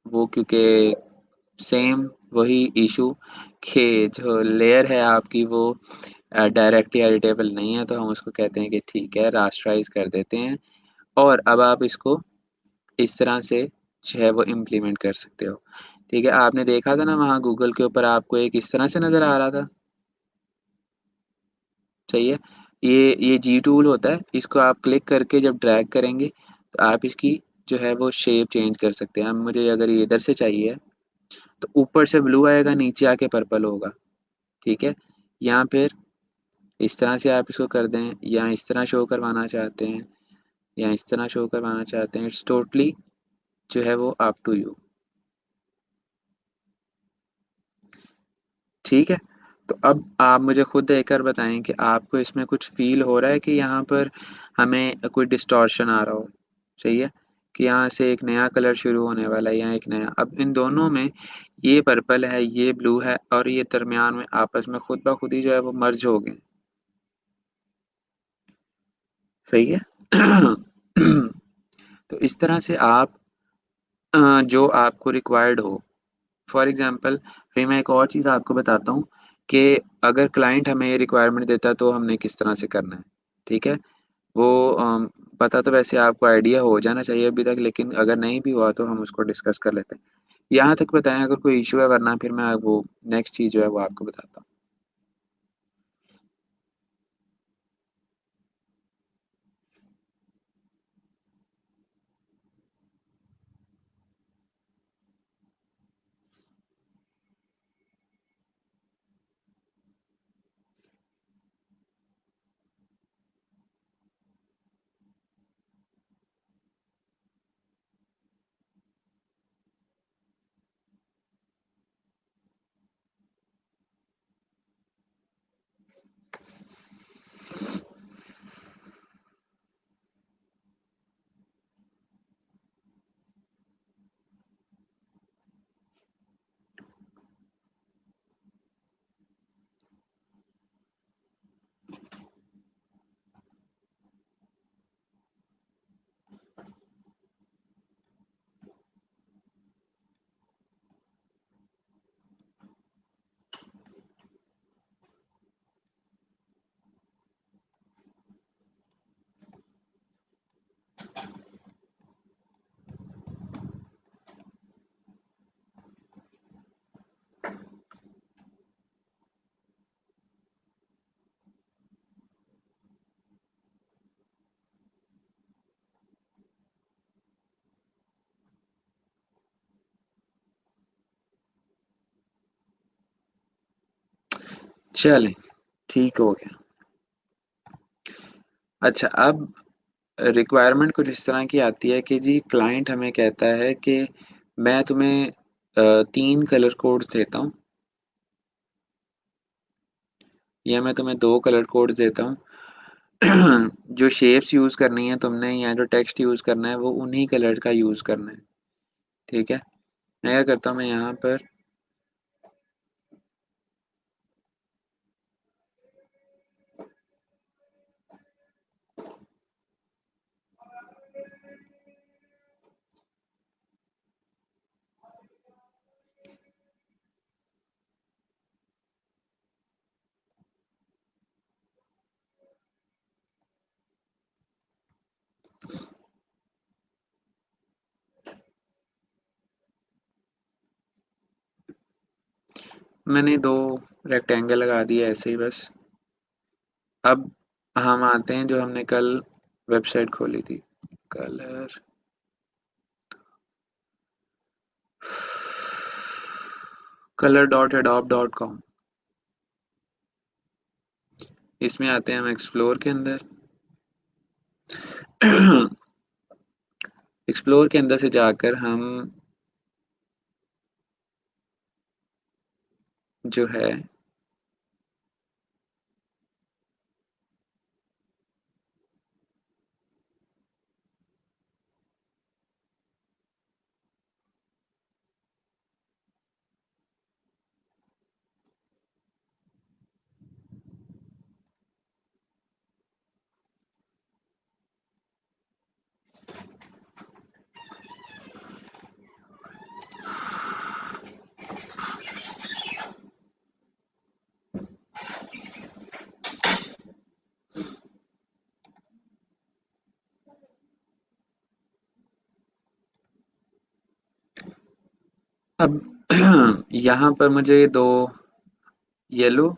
वो, क्योंकि सेम वही इशू कि जो लेयर है आपकी वो डायरेक्टली एडिटेबल नहीं है, तो हम उसको कहते हैं कि ठीक है, रास्टराइज कर देते हैं। और अब आप इसको इस तरह से जो है वो इम्प्लीमेंट कर सकते हो। ठीक है, आपने देखा था ना वहाँ गूगल के ऊपर आपको एक इस तरह से नज़र आ रहा था। सही है, ये जी टूल होता है, इसको आप क्लिक करके जब ड्रैग करेंगे तो आप इसकी जो है वो शेप चेंज कर सकते हैं। अब मुझे अगर ये इधर से चाहिए तो ऊपर से ब्लू आएगा, नीचे आके पर्पल होगा। ठीक है, यहाँ फिर इस तरह से आप इसको कर दें, या इस तरह शो करवाना चाहते हैं, या इस तरह शो करवाना चाहते हैं, इट्स टोटली जो है वो अप टू यू। ठीक है, तो अब आप मुझे खुद देखकर बताएं कि आपको इसमें कुछ फील हो रहा है कि यहाँ पर हमें कोई डिस्टॉर्शन आ रहा हो। सही है, कि यहाँ से एक नया कलर शुरू होने वाला है, या एक नया, अब इन दोनों में ये पर्पल है, ये ब्लू है, और ये दरमियान में आपस में खुद ब खुद ही जो है वो मर्ज हो गए। सही है। तो इस तरह से आप जो आपको रिक्वायर्ड हो, फॉर एग्जांपल, फिर मैं एक और चीज़ आपको बताता हूँ कि अगर क्लाइंट हमें ये रिक्वायरमेंट देता है तो हमने किस तरह से करना है। ठीक है, वो पता तो वैसे आपको आइडिया हो जाना चाहिए अभी तक, लेकिन अगर नहीं भी हुआ तो हम उसको डिस्कस कर लेते हैं। यहाँ तक बताएं अगर कोई इशू है, वरना फिर मैं वो नेक्स्ट चीज़ जो है वो आपको बताता हूँ। चलें, ठीक हो गया। अच्छा, अब रिक्वायरमेंट कुछ इस तरह की आती है कि जी क्लाइंट हमें कहता है कि मैं तुम्हें 3 कलर कोड्स देता हूँ या मैं तुम्हें 2 कलर कोड्स देता हूँ। जो शेप्स यूज़ करनी है तुमने या जो टेक्स्ट यूज़ करना है वो उन्हीं कलर का यूज़ करना है, ठीक है? मैं क्या करता हूँ, मैं यहाँ पर मैंने 2 रेक्टेंगल लगा दिए ऐसे ही बस। अब हम आते हैं जो हमने कल वेबसाइट खोली थी, कलर color.adobe.com। इसमें आते हैं हम एक्सप्लोर के अंदर। एक्सप्लोर के अंदर से जाकर हम जो है अब यहाँ पर मुझे 2 येलो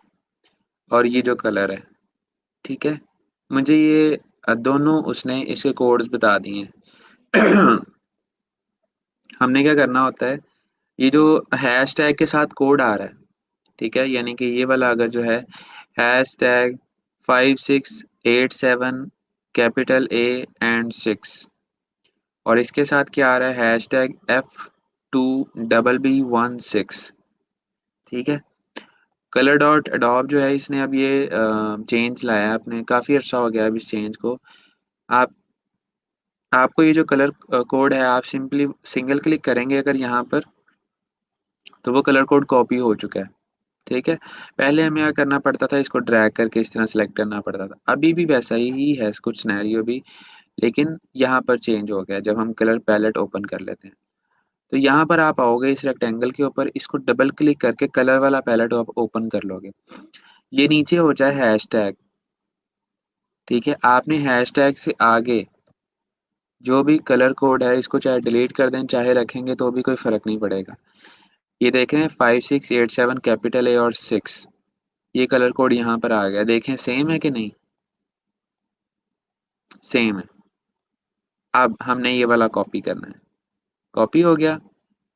और ये जो कलर है, ठीक है? मुझे ये दोनों उसने इसके कोड्स बता दिए हैं। हमने क्या करना होता है, ये जो हैश टैग के साथ कोड आ रहा है, ठीक है? यानी कि ये वाला अगर जो है hash tag 5687 capital A and 6 और इसके साथ क्या आ रहा है हैश टैग F2BB16, ठीक है? कलर डॉट एडोब जो है इसने अब ये चेंज लाया है, आपने काफ़ी अर्सा हो गया अब इस चेंज को। आप आपको ये जो कलर कोड है आप सिंपली सिंगल क्लिक करेंगे अगर यहाँ पर तो वो कलर कोड कॉपी हो चुका है, ठीक है? पहले हमें क्या करना पड़ता था, इसको ड्रैग करके इस तरह सेलेक्ट करना पड़ता था। अभी भी वैसा ही है कुछ सिनेरियो भी, लेकिन यहाँ पर चेंज हो गया जब हम कलर पैलेट ओपन कर लेते हैं। तो यहाँ पर आप आओगे इस रेक्टेंगल के ऊपर, इसको डबल क्लिक करके कलर वाला पैलेट आप ओपन कर लोगे। ये नीचे हो जाए हैशटैग, ठीक है? आपने हैशटैग से आगे जो भी कलर कोड है इसको चाहे डिलीट कर दें चाहे रखेंगे तो भी कोई फ़र्क नहीं पड़ेगा। ये देखें 5687 कैपिटल ए और 6 ये कलर कोड यहाँ पर आ गया। देखें सेम है कि नहीं? सेम है। अब हमने ये वाला कॉपी करना है। कॉपी हो गया।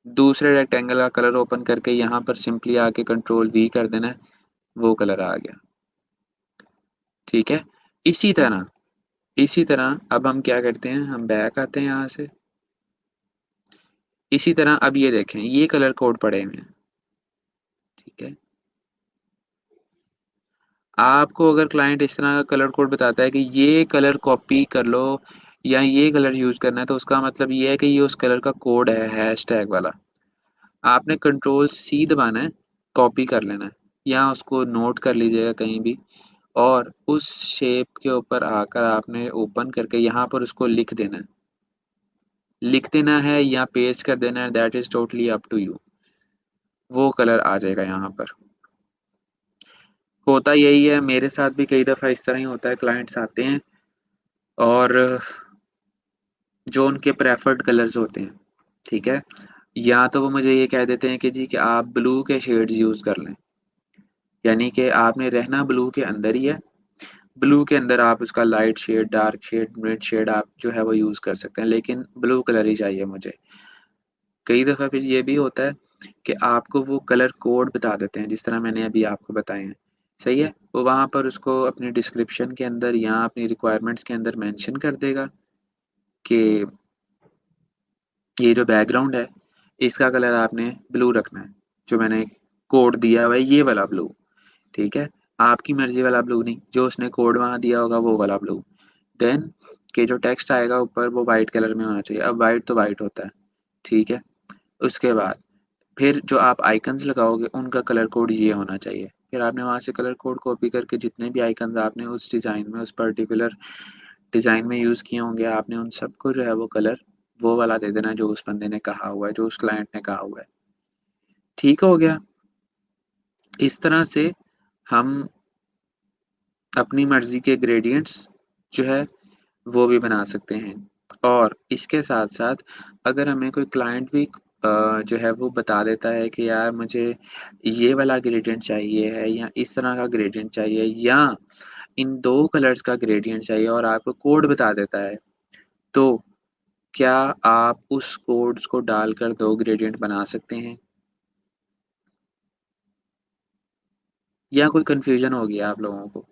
दूसरे रेक्टेंगल का कलर ओपन करके यहाँ पर सिंपली आके कंट्रोल वी कर देना है, वो कलर आ गया, ठीक है? इसी तरह अब हम क्या करते हैं, हम बैक आते हैं यहाँ से। इसी तरह अब ये देखें ये कलर कोड पड़े हुए हैं, ठीक है? आपको अगर क्लाइंट इस तरह का कलर कोड बताता है कि ये कलर कॉपी कर लो या ये कलर यूज करना है तो उसका मतलब ये है कि ये उस कलर का कोड है हैश टैग वाला। आपने कंट्रोल सी दबाना है, कॉपी कर लेना है या उसको नोट कर लीजिएगा कहीं भी और उस शेप के ऊपर आकर आपने ओपन करके यहाँ पर उसको लिख देना है। लिख देना है या पेस्ट कर देना है, that is totally up to you. वो कलर आ जाएगा यहाँ पर। होता यही है, मेरे साथ भी कई दफ़ा इस तरह ही होता है, क्लाइंट्स आते हैं और जो उनके प्रेफर्ड कलर्स होते हैं, ठीक है? या तो वो मुझे ये कह देते हैं कि जी कि आप ब्लू के शेड्स यूज़ कर लें, यानी कि आपने रहना ब्लू के अंदर ही है। ब्लू के अंदर आप उसका light shade, dark shade, mid shade आप जो है वो यूज़ कर सकते हैं, लेकिन ब्लू कलर ही चाहिए मुझे। कई दफ़ा फिर ये भी होता है कि आपको वो कलर कोड बता देते हैं, जिस तरह मैंने अभी आपको बताए हैं। सही है? वो वहाँ पर उसको अपनी डिस्क्रिप्शन के अंदर या अपनी रिक्वायरमेंट्स के अंदर मेंशन कर देगा कि ये जो बैकग्राउंड है, इसका कलर आपने ब्लू रखना है। जो मैंने कोड दिया हुआ है ये वाला ब्लू, ठीक है? आपकी मर्ज़ी वाला ब्लू नहीं, जो उसने कोड वहाँ दिया होगा वो वाला ब्लू। देन के जो टेक्स्ट आएगा ऊपर वो व्हाइट कलर में होना चाहिए। अब व्हाइट तो व्हाइट होता है, ठीक है? उसके बाद फिर जो आप आइकन्स लगाओगे उनका कलर कोड ये होना चाहिए। फिर आपने वहाँ से कलर कोड कॉपी करके जितने भी आइकन्स आपने उस डिज़ाइन में, उस पर्टिकुलर डिज़ाइन में यूज़ किए होंगे, आपने उन सबको जो है वो कलर वो वाला दे देना जो उस बंदे ने कहा हुआ है, जो उस क्लाइंट ने कहा हुआ है। ठीक हो गया? इस तरह से हम अपनी मर्ज़ी के ग्रेडिएंट्स जो है वो भी बना सकते हैं। और इसके साथ-साथ अगर हमें कोई क्लाइंट भी जो है वो बता देता है कि यार मुझे ये वाला ग्रेडिएंट चाहिए है या इस तरह का ग्रेडिएंट चाहिए या इन 2 कलर्स का ग्रेडिएंट चाहिए और आपको कोड बता देता है, तो क्या आप उस कोड्स को डालकर 2 ग्रेडिएंट बना सकते हैं? या कोई कन्फ्यूज़न हो गया आप लोगों को?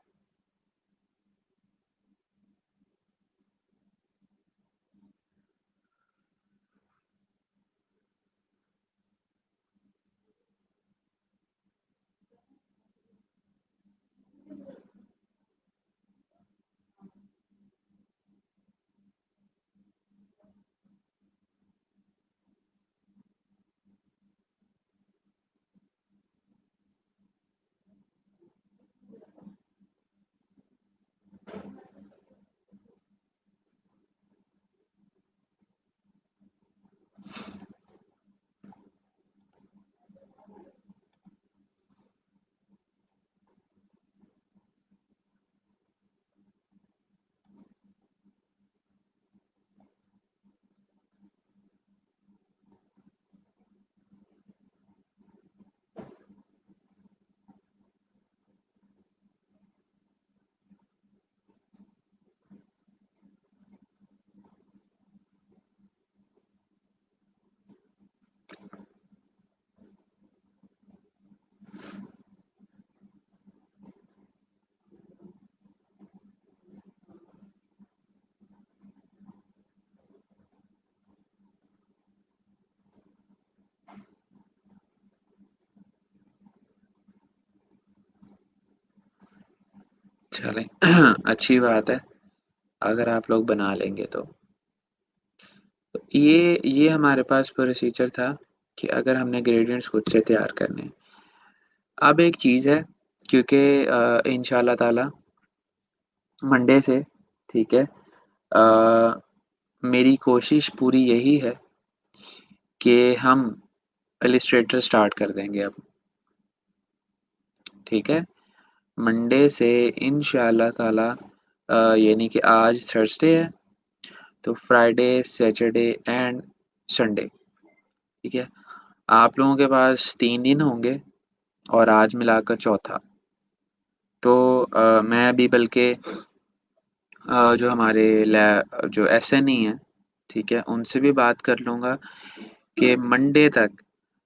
चलें अच्छी बात है, अगर आप लोग बना लेंगे तो। तो ये हमारे पास प्रोसीजर था कि अगर हमने ग्रेडिएंट्स खुद से तैयार करने हैं। अब एक चीज़ है क्योंकि इंशाअल्लाह ताला मंडे से ठीक है मेरी कोशिश पूरी यही है कि हम इलस्ट्रेटर स्टार्ट कर देंगे अब, ठीक है? मंडे से इंशाअल्लाह ताला यानी कि आज थर्सडे है, तो फ्राइडे, सैटरडे एंड संडे, ठीक है? आप लोगों के पास 3 दिन होंगे और आज मिलाकर चौथा। तो मैं अभी बल्कि जो हमारे जो एसएनई हैं, ठीक है? उनसे भी बात कर लूँगा कि मंडे तक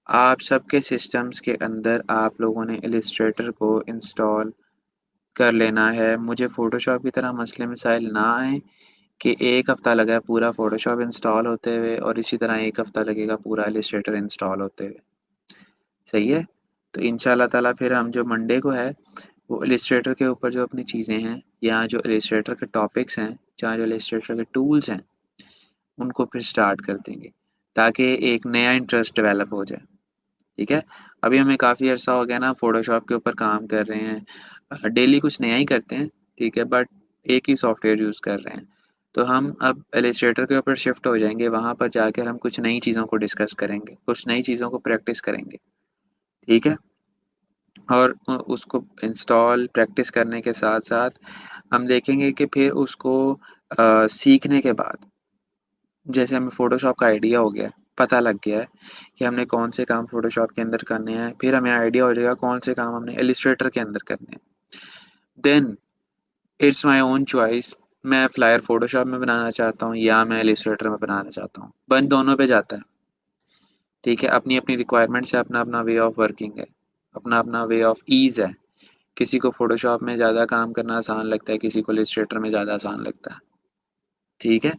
आप सबके सिस्टम्स के अंदर आप लोगों ने इलस्ट्रेटर को इंस्टॉल कर लेना है। मुझे फ़ोटोशॉप की तरह मसले-मसाइल ना आएँ कि 1 हफ़्ता लगा है पूरा फ़ोटोशॉप इंस्टॉल होते हुए और इसी तरह 1 हफ़्ता लगेगा पूरा इलस्ट्रेटर इंस्टॉल होते हुए। सही है? तो इंशाअल्लाह ताला फिर हम जो मंडे को है, वो इलस्ट्रेटर के ऊपर जो अपनी चीज़ें हैं या जो इलस्ट्रेटर के टॉपिक्स हैं, या जो इलस्ट्रेटर के टूल्स हैं, उनको फिर स्टार्ट कर देंगे, ताकि एक नया इंटरेस्ट डेवलप हो जाए, ठीक है? अभी हमें काफ़ी अर्सा हो गया ना फ़ोटोशॉप के ऊपर काम कर रहे हैं। डेली कुछ नया ही करते हैं, ठीक है? बट एक ही सॉफ्टवेयर यूज़ कर रहे हैं। तो हम अब इलस्ट्रेटर के ऊपर शिफ्ट हो जाएँगे, वहाँ पर जाकर हम कुछ नई चीज़ों को डिस्कस करेंगे, कुछ नई चीज़ों को प्रैक्टिस करेंगे, ठीक है? और उसको इंस्टॉल प्रैक्टिस करने के साथ-साथ हम देखेंगे कि फिर उसको सीखने के बाद जैसे हमें फ़ोटोशॉप का आइडिया हो गया है, पता लग गया है कि हमने कौन से काम फ़ोटोशॉप के अंदर करने हैं, फिर हमें आइडिया हो जाएगा कौन से काम हमने इलस्ट्रेटर के अंदर करने हैं। Then it's my own choice मैं फ्लायर फ़ोटोशॉप में बनाना चाहता हूँ या मैं इलस्ट्रेटर में बनाना चाहता हूँ। बन दोनों पे जाता है, ठीक है? अपनी-अपनी रिक्वायरमेंट्स है, अपना-अपना वे ऑफ वर्किंग है, अपना-अपना वे ऑफ ईज़ है। किसी को फ़ोटोशॉप में ज़्यादा काम करना आसान लगता है, किसी को इलस्ट्रेटर में ज़्यादा आसान लगता है, ठीक है?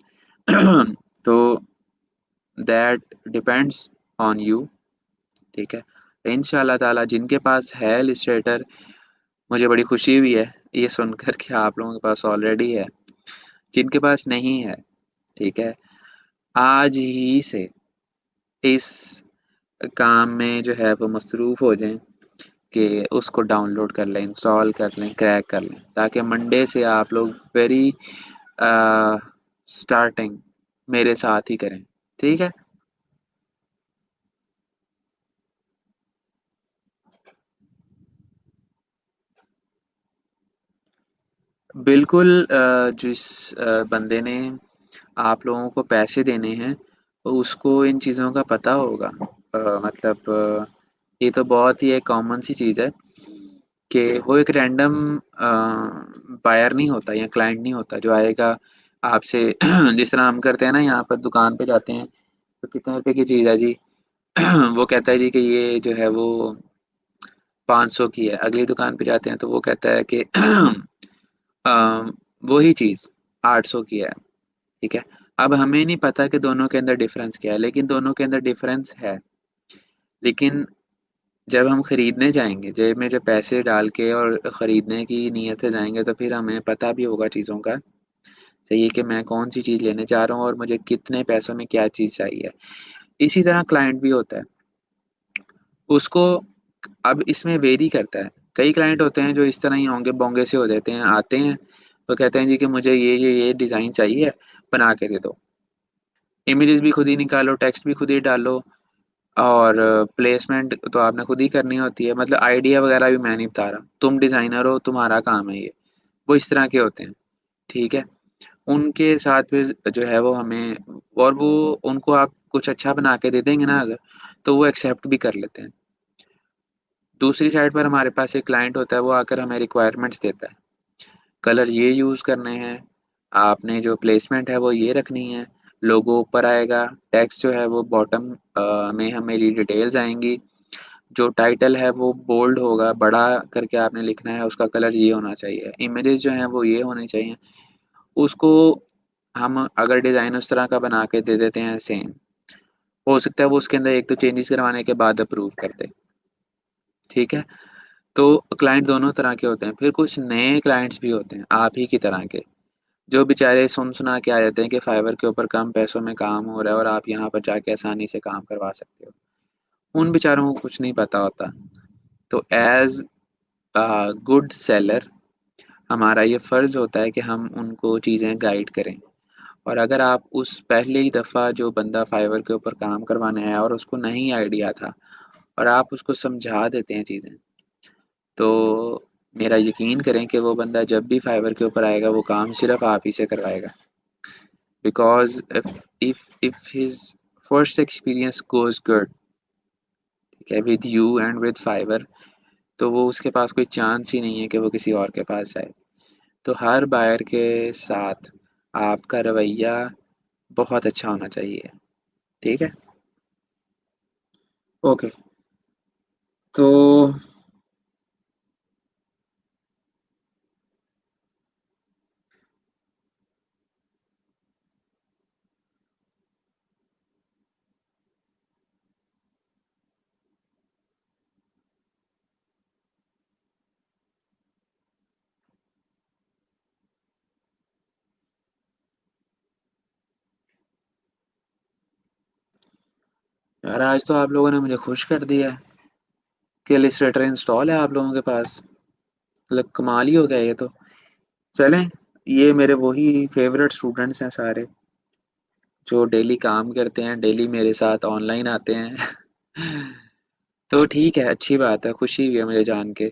तो दैट डिपेंड्स ऑन यू, ठीक है? इंशाअल्लाह ताला जिनके पास है इलस्ट्रेटर, मुझे बड़ी खुशी हुई है ये सुनकर कि आप लोगों के पास ऑलरेडी है। जिनके पास नहीं है, ठीक है? आज ही से इस काम में जो है वो मसरूफ़ हो जाएँ कि उसको डाउनलोड कर लें, इंस्टॉल कर लें, क्रैक कर लें, ताकि मंडे से आप लोग वेरी अ, स्टार्टिंग मेरे साथ ही करें, ठीक है? बिल्कुल जिस बंदे ने आप लोगों को पैसे देने हैं, तो उसको इन चीज़ों का पता होगा। मतलब ये तो बहुत ही एक कॉमन सी चीज़ है कि वो एक रैंडम बायर नहीं होता या क्लाइंट नहीं होता जो आएगा आपसे जिस तरह हम करते हैं ना, यहाँ पर दुकान पे जाते हैं, तो कितने रुपए की चीज़ है जी? वो कहता है जी कि ये जो है वो 500 की है। अगली दुकान पे जाते हैं तो वो कहता है कि अ, वही चीज़ 800 की है, ठीक है? अब हमें नहीं पता कि दोनों के अंदर डिफरेंस क्या है, लेकिन दोनों के अंदर डिफरेंस है। लेकिन जब हम खरीदने जाएँगे, जेब में जब पैसे डाल के और खरीदने की नीयत से जाएँगे, तो फिर हमें पता भी होगा चीज़ों का, सही है कि मैं कौन-सी चीज़ लेने जा रहा हूँ और मुझे कितने पैसों में क्या चीज़ चाहिए। इसी तरह क्लाइंट भी होता है। उसको अब इसमें वेरी करता है। कई क्लाइंट होते हैं जो इस तरह ही ओंगे-बोंगे से हो जाते हैं, आते हैं, वो कहते हैं जी कि मुझे ये डिज़ाइन चाहिए, बना के दे दो। इमेजेस भी खुद ही निकालो, टेक्स्ट भी खुद ही डालो और प्लेसमेंट तो आपने खुद ही करनी होती है। मतलब आइडिया वगैरह भी मैं नहीं बता रहा। तुम डिज़ाइनर हो, तुम्हारा काम है ये। वो इस तरह के होते हैं, ठीक है? उनके साथ फिर जो है वो हमें और वो उनको आप कुछ अच्छा बना के दे देंगे ना अगर, तो वो एक्सेप्ट भी कर लेते हैं। दूसरी साइड पर हमारे पास एक क्लाइंट होता है, वो आकर हमें रिक्वायरमेंट्स देता है। कलर ये यूज़ करने हैं, आपने जो प्लेसमेंट है वो ये रखनी है, लोगो ऊपर आएगा, टेक्स्ट जो है वो बॉटम में मेरी डिटेल्स आएँगी, जो टाइटल है वो बोल्ड होगा, बड़ा करके आपने लिखना है, उसका कलर ये होना चाहिए, इमेजेस जो हैं वो ये होनी चाहिए। उसको हम अगर डिज़ाइन उस तरह का बना के दे देते हैं सेम, हो सकता है वो उसके अंदर 1-2 चेंजेस करवाने के बाद अप्रूव कर दे, ठीक है? तो क्लाइंट दोनों तरह के होते हैं। फिर कुछ नए क्लाइंट्स भी होते हैं, आप ही की तरह के, जो बेचारे सुन-सुना के आ जाते हैं कि फाइवर के ऊपर कम पैसों में काम हो रहा है और आप यहाँ पर जाके आसानी से काम करवा सकते हो। उन बेचारों को कुछ नहीं पता होता। तो ऐज़ अ गुड सेलर हमारा ये फ़र्ज़ होता है कि हम उनको चीज़ें गाइड करें। और अगर आप उस पहली दफ़ा जो बंदा फाइवर के ऊपर काम करवाने आया और उसको नहीं आइडिया था और आप उसको समझा देते हैं चीज़ें, तो मेरा यकीन करें कि वो बंदा जब भी फाइवर के ऊपर आएगा वो काम सिर्फ़ आप ही से करवाएगा। Because if his first experience goes good, ठीक है, with you and with Fiverr, तो वो उसके पास कोई चांस ही नहीं है कि वो किसी और के पास जाए। तो हर बायर के साथ आपका रवैया बहुत अच्छा होना चाहिए, ठीक है? ओके, तो यार आज तो आप लोगों ने मुझे खुश कर दिया है कि इलस्ट्रेटर इंस्टॉल है आप लोगों के पास। मतलब कमाल ही हो गया ये तो। चलें, ये मेरे वही फ़ेवरेट स्टूडेंट्स हैं सारे, जो डेली काम करते हैं, डेली मेरे साथ ऑनलाइन आते हैं। तो ठीक है, अच्छी बात है, खुशी हुई है मुझे जान के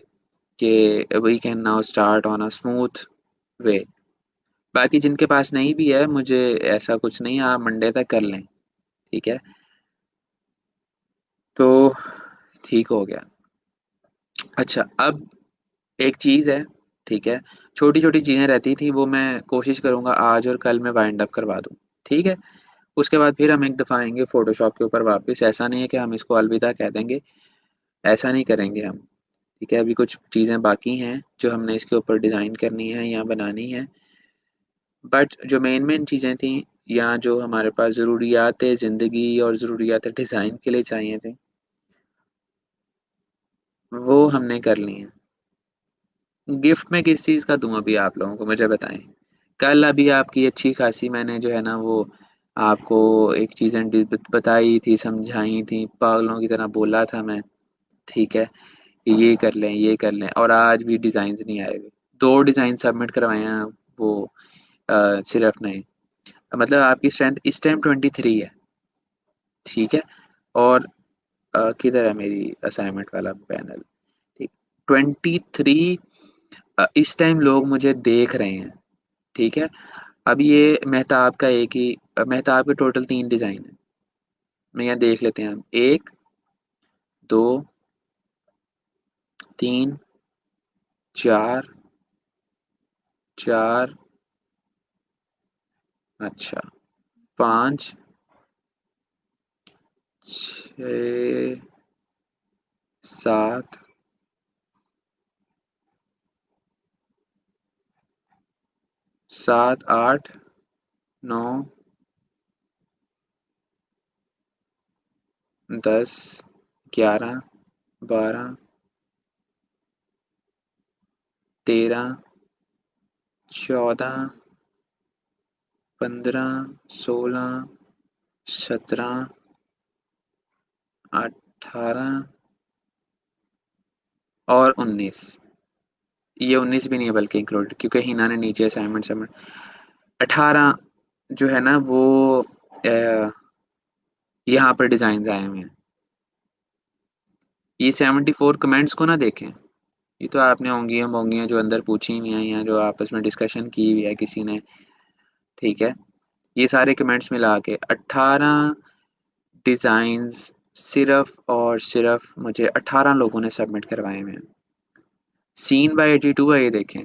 कि we can now start on a smooth way. बाकी जिनके पास नहीं भी है, मुझे ऐसा कुछ नहीं, आप मंडे तक कर लें, ठीक है? तो ठीक हो गया। अच्छा, अब एक चीज़ है, ठीक है? छोटी-छोटी चीज़ें रहती थी, वो मैं कोशिश करूँगा आज और कल में वाइंड अप करवा दूँ, ठीक है? उसके बाद फिर हम एक दफ़ा आएँगे फ़ोटोशॉप के ऊपर वापस, ऐसा नहीं है कि हम इसको अलविदा कह देंगे, ऐसा नहीं करेंगे हम, ठीक है, अभी कुछ चीज़ें बाकी हैं जो हमने इसके ऊपर डिज़ाइन करनी है या बनानी है। बट जो मेन चीज़ें थी या जो हमारे पास ज़रूरियात ज़िंदगी और ज़रूरियात डिज़ाइन के लिए चाहिए थे, वो हमने कर ली हैं। गिफ्ट में किस चीज़ का दूँ अभी आप लोगों को, मुझे बताएँ? कल अभी आपकी अच्छी खासी मैंने जो है ना वो आपको एक चीज़ें बताई थी, समझाई थी, पागलों की तरह बोला था मैं, ठीक है? कि ये कर लें और आज भी डिज़ाइन्स नहीं आए हुए। 2 डिज़ाइन सबमिट करवाए हैं वो सिर्फ़ ने। मतलब आपकी स्ट्रेंथ इस टाइम 23 है, ठीक है? और किधर है मेरी असाइनमेंट वाला पैनल? ठीक, 23 इस टाइम लोग मुझे देख रहे हैं, ठीक है? अब ये मेहताब का मेहताब के टोटल 3 डिज़ाइन हैं। मैं यहाँ देख लेते हैं हम 1, 2, 3, 4, 4 अच्छा 5, 6, 7, 7, 8, 9, 10, 11, 12, 13, 14, 15, 16, 17, 18 और 19। ये 19 भी नहीं है बल्कि इंक्लूड, क्योंकि हिना ने नीचे असाइनमेंट सबमिट 18 जो है ना वो यहाँ पर डिज़ाइंस आए हुए हैं। ये 74 कमेंट्स को ना देखें, ये तो आपने ओंगियां बोंगियां जो अंदर पूछी हुई हैं या जो आपस में डिस्कशन की हुई है किसी ने, ठीक है? ये सारे कमेंट्स मिला के 18 डिज़ाइंस सिर्फ और सिर्फ मुझे 18 लोगों ने सबमिट करवाए हुए हैं। सीन बाय 82 है ये देखें,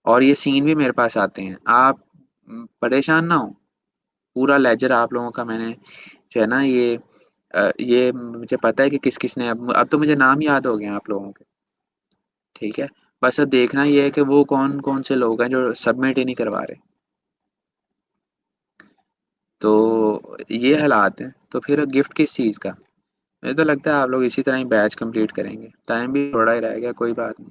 और ये सीन भी मेरे पास आते हैं। आप परेशान ना हो, पूरा लेजर आप लोगों का मैंने जो है ना ये मुझे पता है कि किस-किस ने अब तो मुझे नाम याद हो गए हैं आप लोगों के, ठीक है? बस अब देखना ये है कि वो कौन-कौन से लोग हैं जो सबमिट ही नहीं करवा रहे। तो ये हालात हैं, तो फिर गिफ्ट किस चीज़ का? मुझे तो लगता है आप लोग इसी तरह ही बैच कंप्लीट करेंगे। टाइम भी थोड़ा ही रह गया, कोई बात नहीं।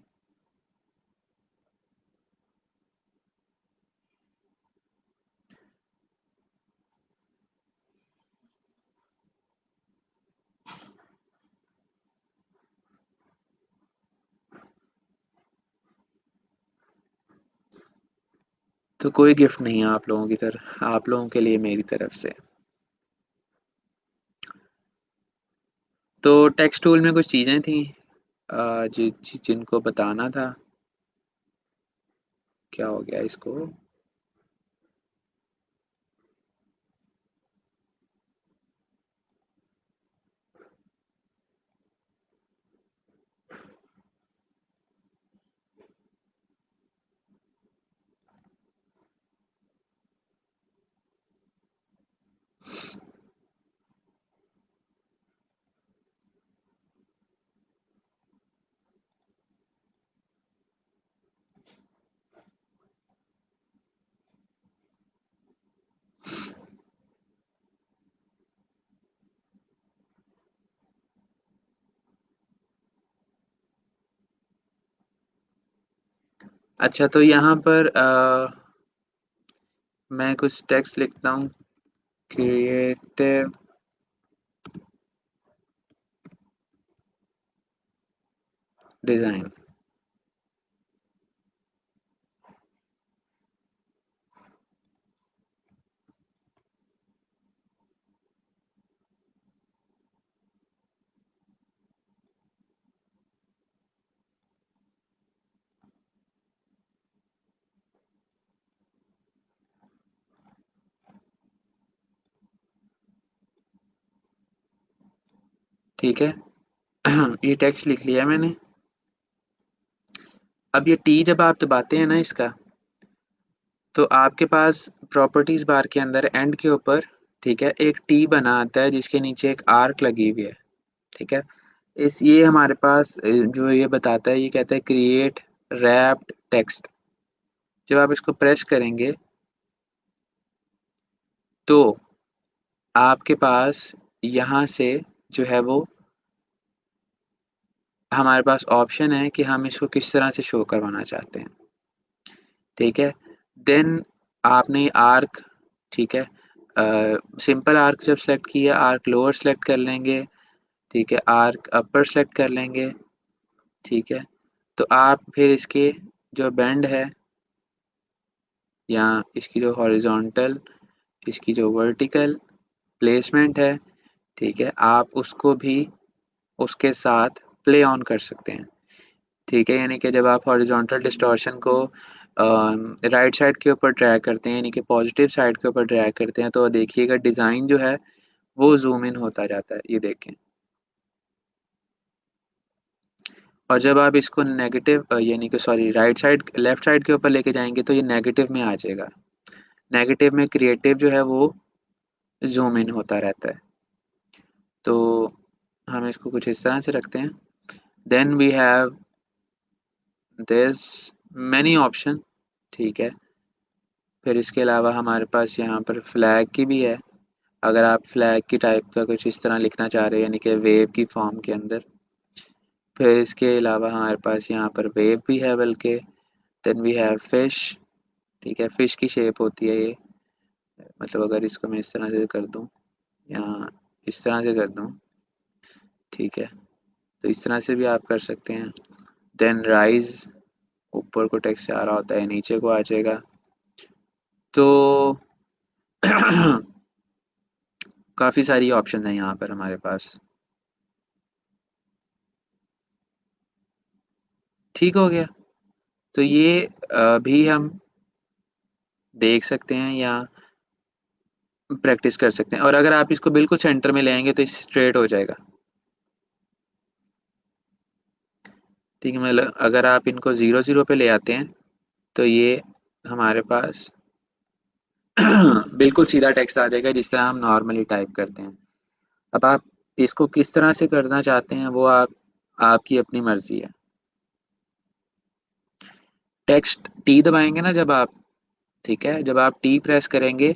तो कोई गिफ्ट नहीं है आप लोगों की तरफ, आप लोगों के लिए मेरी तरफ से। तो टेक्स्ट टूल में कुछ चीज़ें थी जिनको बताना था। क्या हो गया इसको? अच्छा, तो यहाँ पर मैं कुछ टेक्स्ट लिखता हूँ, क्रिएटिव डिज़ाइन। ठीक है? ये टेक्स्ट लिख लिया मैंने। अब ये टी जब आप दबाते हैं ना इसका, तो आपके पास प्रॉपर्टीज बार के अंदर एंड के ऊपर, ठीक है, एक टी बना आता है जिसके नीचे एक आर्क लगी हुई है, ठीक है? ये हमारे पास जो ये बताता है, ये कहता है क्रिएट रैप्ड टेक्स्ट। जब आप इसको प्रेस करेंगे तो आपके पास यहाँ से जो है वो हमारे पास ऑप्शन है कि हम इसको किस तरह से शो करवाना चाहते हैं। ठीक है, देन आपने आर्क, ठीक है, सिंपल आर्क जब सेलेक्ट किया, आर्क लोअर सेलेक्ट कर लेंगे, ठीक है, आर्क अपर सेलेक्ट कर लेंगे, ठीक है। तो आप फिर इसके जो बेंड है या इसकी जो हॉरिजॉन्टल, इसकी जो वर्टिकल प्लेसमेंट है, ठीक है, आप उसको भी उसके साथ प्ले ऑन कर सकते हैं। ठीक है, यानी कि जब आप हॉरिजॉन्टल डिस्टॉर्शन को राइट साइड के ऊपर ड्रैग करते हैं, यानी कि पॉजिटिव साइड के ऊपर ड्रैग करते हैं, तो देखिएगा डिज़ाइन जो है वो जूम इन होता जाता है, ये देखें। और जब आप इसको नेगेटिव यानी कि sorry right side left side के ऊपर लेके जाएंगे तो ये नेगेटिव में आ जाएगा। नेगेटिव में क्रिएटिव जो है वो जूम इन होता रहता है। तो हम इसको कुछ इस तरह से रखते हैं। Then we have this many option, ठीक है। फिर इसके अलावा हमारे पास यहाँ पर फ्लैग की भी है। अगर आप फ्लैग की टाइप का कुछ इस तरह लिखना चाह रहे हैं, यानी कि वेव की फॉर्म के अंदर। फिर इसके अलावा हमारे पास यहाँ पर वेव भी है, बल्कि देन वी हैव फिश। ठीक है, फिश की शेप होती है ये, मतलब अगर इसको मैं इस तरह से कर दूँ या इस तरह से कर दूँ, ठीक है, तो इस तरह से भी आप कर सकते हैं। देन राइज, ऊपर को टेक्स्ट आ रहा होता है, नीचे को आ जाएगा। तो काफ़ी सारी ऑप्शन है यहाँ पर हमारे पास। ठीक हो गया। तो ये भी हम देख सकते हैं या प्रैक्टिस कर सकते हैं, और अगर आप इसको बिल्कुल सेंटर में ले आएंगे तो स्ट्रेट हो जाएगा। ठीक है, मतलब अगर आप इनको ज़ीरो ज़ीरो पे ले आते हैं तो ये हमारे पास बिल्कुल सीधा टेक्स्ट आ जाएगा जिस तरह हम नॉर्मली टाइप करते हैं। अब आप इसको किस तरह से करना चाहते हैं वो आपकी अपनी मर्जी है। टेक्स्ट टी दबाएंगे ना जब आप, ठीक है, जब आप टी प्रेस करेंगे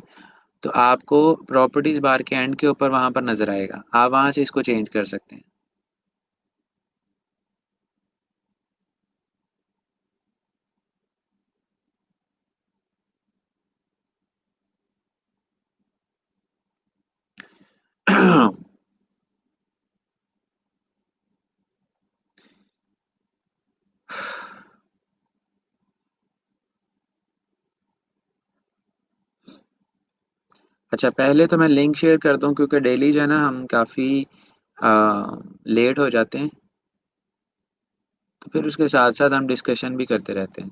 तो आपको प्रॉपर्टीज बार के एंड के ऊपर वहां पर नजर आएगा, आप वहां से इसको चेंज कर सकते हैं। अच्छा, पहले तो मैं लिंक शेयर कर दूं क्योंकि डेली जो है ना हम काफ़ी लेट हो जाते हैं, तो फिर उसके साथ साथ हम डिस्कशन भी करते रहते हैं।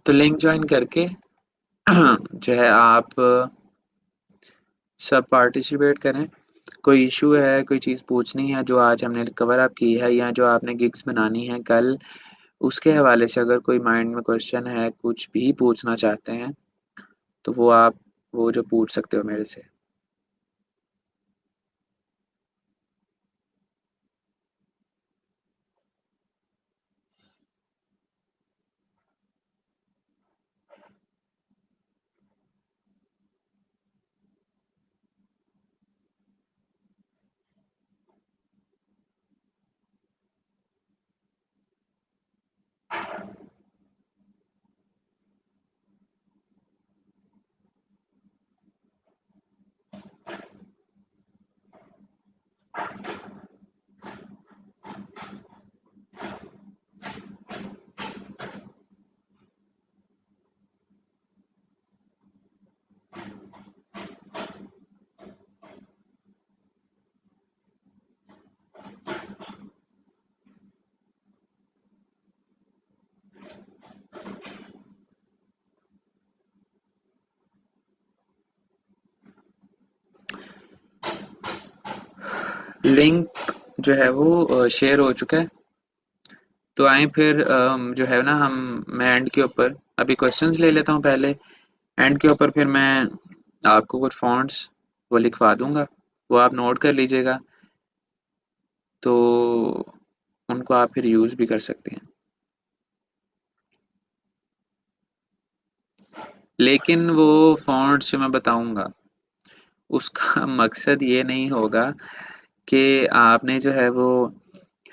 तो लिंक ज्वाइन करके जो है आप सब पार्टिसिपेट करें। कोई इशू है, कोई चीज़ पूछनी है जो आज हमने कवर अप की है या जो आपने गिग्स बनानी है कल, उसके हवाले से अगर कोई माइंड में क्वेश्चन है, कुछ भी पूछना चाहते हैं, तो वो आप वो जो पूछ सकते हो मेरे से। लिंक जो है वो शेयर हो चुका है। तो आए फिर जो है ना मैं एंड के ऊपर अभी क्वेश्चंस ले लेता हूँ पहले। एंड के ऊपर फिर मैं आपको कुछ फॉन्ट्स वो लिखवा दूंगा, वो आप नोट कर लीजिएगा, तो उनको आप फिर यूज़ भी कर सकते हैं। लेकिन वो फॉन्ट्स जो मैं बताऊंगा उसका मकसद ये नहीं होगा कि आपने जो है वो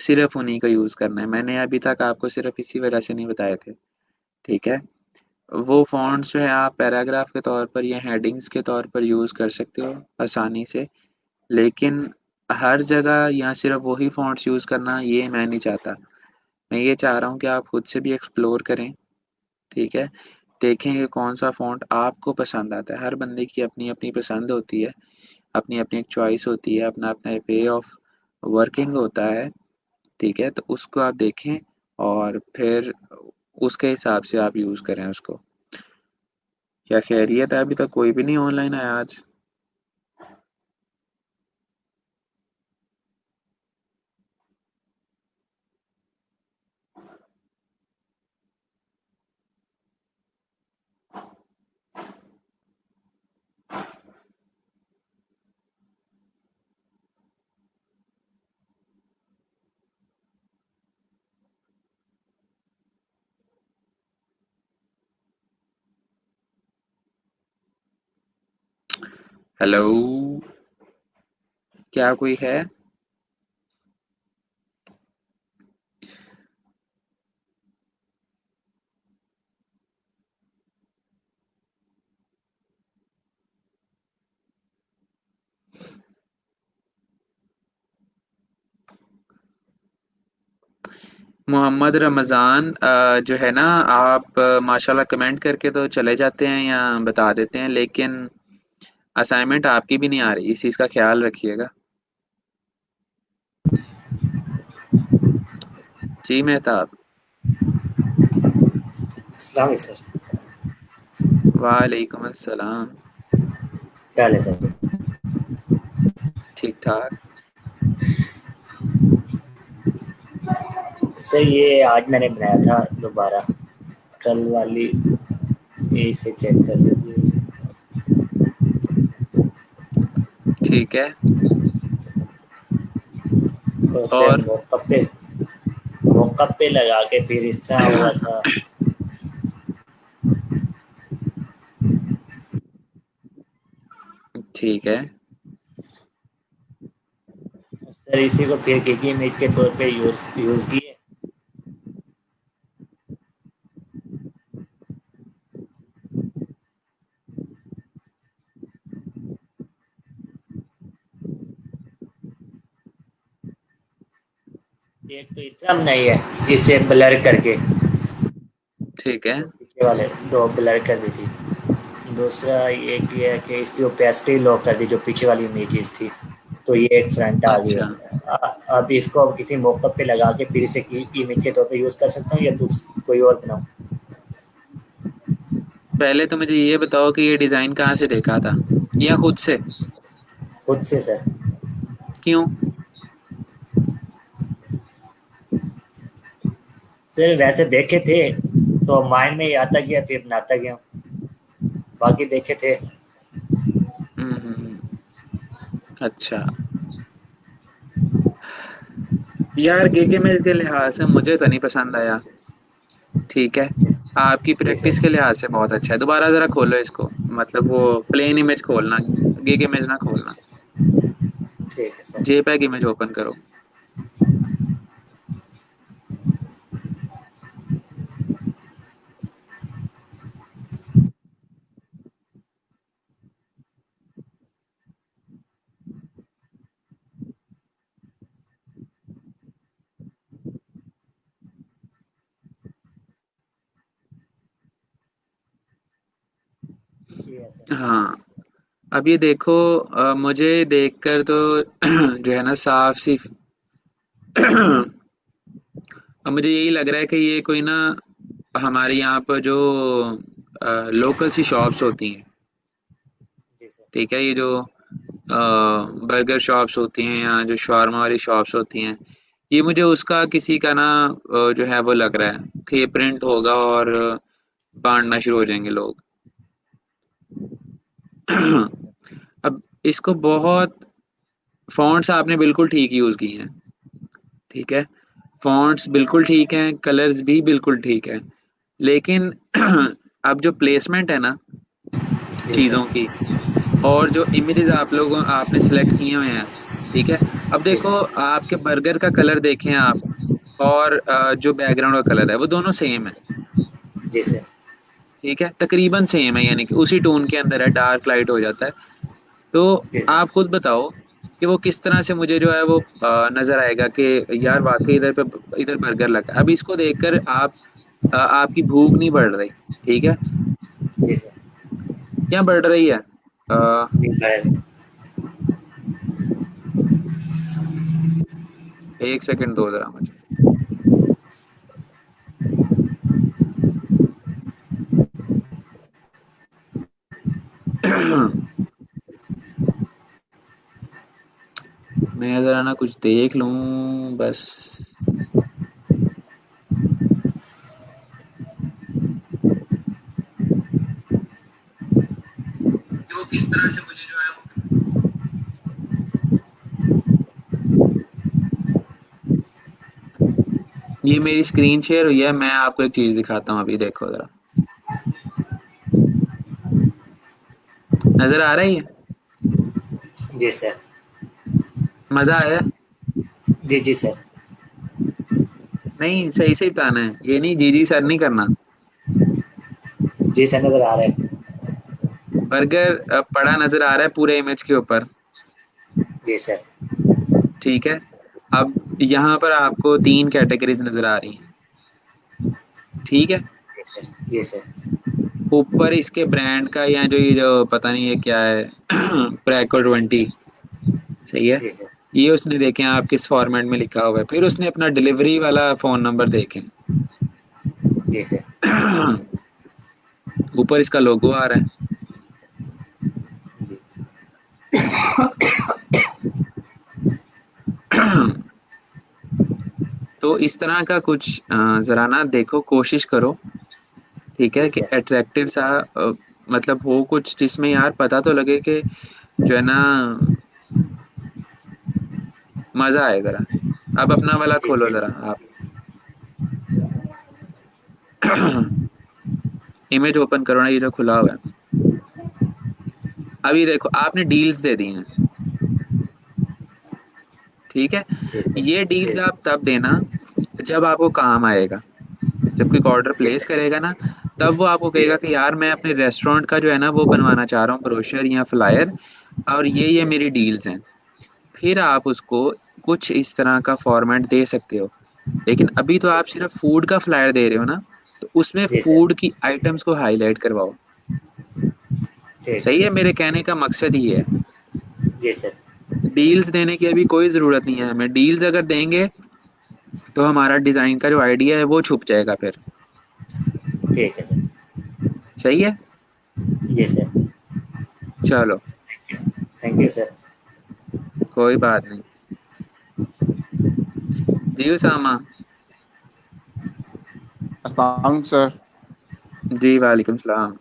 सिर्फ उन्हीं का यूज़ करना है। मैंने अभी तक आपको सिर्फ इसी वजह से नहीं बताए थे, ठीक है? वो फ़ॉन्ट्स जो है आप पैराग्राफ के तौर पर या हेडिंग्स के तौर पर यूज़ कर सकते हो आसानी से। लेकिन हर जगह या सिर्फ वही फ़ॉन्ट्स यूज़ करना ये मैं नहीं चाहता। मैं ये चाह रहा हूँ कि आप खुद से भी एक्सप्लोर करें, ठीक है? देखें कि कौन-सा फ़ॉन्ट आपको पसंद आता है। हर बंदे की अपनी-अपनी पसंद होती है, अपनी-अपनी एक चॉइस होती है, अपना-अपना एक वे ऑफ वर्किंग होता है, ठीक है? तो उसको आप देखें और फिर उसके हिसाब से आप यूज़ करें उसको। क्या खैरियत है? अभी तक कोई भी नहीं ऑनलाइन आया आज? हेलो, क्या कोई है? मोहम्मद रमज़ान जो है ना, आप माशाल्लाह कमेंट करके तो चले जाते हैं या बता देते हैं, लेकिन असाइनमेंट आपकी भी नहीं आ रही, इस चीज़ का ख्याल रखिएगा। जी मेहताब। अस्सलाम वालेकुम सर। वालेकुम अस्सलाम। क्या हाल है सर? ठीक ठाक। सर ये आज मैंने बनाया था दोबारा, कल वाली यही से चेक कर लीजिए। ठीक है। तो उसे और मौकअप पे लगा के फिर इस तरह हुआ था। ठीक है। सर इसी को फिर गिगी मीट के तौर पे यूज़ किए। एक तो इस तरह बनाई है, इसे ब्लर करके, ठीक है। जो पीछे वाले दो ब्लर कर दी थी। दूसरा एक ये है कि इसकी ओपेसिटी लो कर दी जो पीछे वाली इमेजेस थी, तो ये एक फ्रंट आ गई अच्छा, है। अब इसको अब किसी मौके पे लगा के फिर इसे इमेज के तौर पे यूज़ कर सकता हूँ या कोई और बनाऊँ? पहले तो मुझे ये बताओ कि ये डिज़ाइन कहाँ से देखा था या खुद से? खुद से सर। क्यों? सर वैसे देखे थे तो माइंड में ही आता गया फिर बनाता गया, बाकी देखे थे। अच्छा। यार गेगे मेल के लिहाज से मुझे तो नहीं पसंद आया, ठीक है? आपकी जी प्रैक्टिस के सर। लिहाज से बहुत अच्छा है। दोबारा ज़रा खोलो इसको, मतलब वो प्लेन इमेज खोलना, गिग इमेज ना खोलना। ठीक है सर। जेपीईजी इमेज ओपन करो। ठीक है सर। हाँ, अब ये देखो, मुझे देखकर तो जो है ना साफ सी अब मुझे यही लग रहा है कि ये कोई ना हमारे यहाँ पर जो लोकल सी शॉप्स होती हैं, जी सर। ठीक है? ये जो बर्गर शॉप्स होती हैं या जो shawarma वाली शॉप्स होती हैं, ये मुझे उसका किसी का ना जो है वो लग रहा है कि प्रिंट होगा और बांटना शुरू हो जाएंगे लोग। अब इसको बहुत फॉन्ट्स आपने बिल्कुल ठीक यूज की हैं, ठीक है, फॉन्ट्स बिल्कुल ठीक हैं, कलर्स भी बिल्कुल ठीक है, लेकिन अब जो प्लेसमेंट है ना जी सर। चीजों की, और जो इमेजेस आप लोगों आपने सेलेक्ट किए हुए हैं, ठीक है। अब जी देखो, सर। आपके बर्गर का कलर देखें आप, और जो बैकग्राउंड का कलर है वो दोनों सेम है, जी सर। ठीक है, तकरीबन सेम है, यानी कि उसी टोन के अंदर है, डार्क लाइट हो जाता है। तो जी सर। आप खुद बताओ कि वो किस तरह से मुझे जो है वो नजर आएगा कि यार वाकई इधर बर्गर लगा है। अब इसको देखकर आपकी भूख नहीं बढ़ रही, ठीक है, जी सर। क्या बढ़ रही है? अ, मिठाई। एक सेकंड दो जरा मुझे। मैं जरा ना कुछ देख लूं बस। कि वो किस तरह से मुझे जो है ये मेरी स्क्रीन शेयर हुई है, मैं आपको एक चीज दिखाता हूँ, अभी देखो जरा, नजर आ रही है? जी सर। मजा आया? जी जी सर। नहीं, सही से बताना है, ये नहीं जी जी सर नहीं करना। जी सर, नजर आ रहा है। बर्गर पड़ा नजर आ रहा है पूरे इमेज के ऊपर, जी सर। ठीक है। अब यहाँ पर आपको तीन कैटेगरीज नजर आ रही हैं, ठीक है। जी सर। जी सर। ऊपर इसके ब्रांड का, या जो ये जो पता नहीं ये क्या है प्रैको 20, सही है, जी सर। ये उसने देखे आप किस फॉर्मेट में लिखा हुआ है, फिर उसने अपना डिलीवरी वाला फोन नंबर देखे। जी सर। ऊपर इसका लोगो आ रहा है। तो इस तरह का कुछ जरा ना देखो, कोशिश करो, ठीक है, जी कि सर। अट्रैक्टिव सा मतलब हो कुछ जिसमें यार पता तो लगे कि जो है ना मजा आए जरा। अब अपना वाला जी खोलो जी। जरा आप। इमेज ओपन करो ना, ये जो खुला हुआ है। अभी देखो, आपने डील्स दे दी हैं, ठीक है। जी सर। ये जी डील्स आप तब देना जब आपको काम आएगा, जब कोई ऑर्डर जी प्लेस सर। करेगा ना, तब वो आपको जी कहेगा कि यार मैं अपने रेस्टोरेंट का जो है ना वो बनवाना चाह रहा हूँ ब्रोशर या फ्लायर, और ये सर। मेरी डील्स हैं। फिर आप उसको कुछ इस तरह का फॉर्मेट दे सकते हो। लेकिन अभी तो जी आप सिर्फ फूड का फ्लायर दे रहे हो ना, तो उसमें जी सर। फूड की आइटम्स को हाईलाइट करवाओ। ठीक सही है। है, मेरे कहने का मकसद ही है। जी सर। डील्स देने की अभी कोई जरूरत नहीं है हमें, डील्स अगर देंगे तो हमारा डिजाइन का जो आइडिया है वो छुप जाएगा फिर। ठीक है सर। सही है, जी सर। चलो, थैंक यू सर। कोई बात नहीं। जी उसामा। अस्सलाम सर। जी वालेकुम सलाम।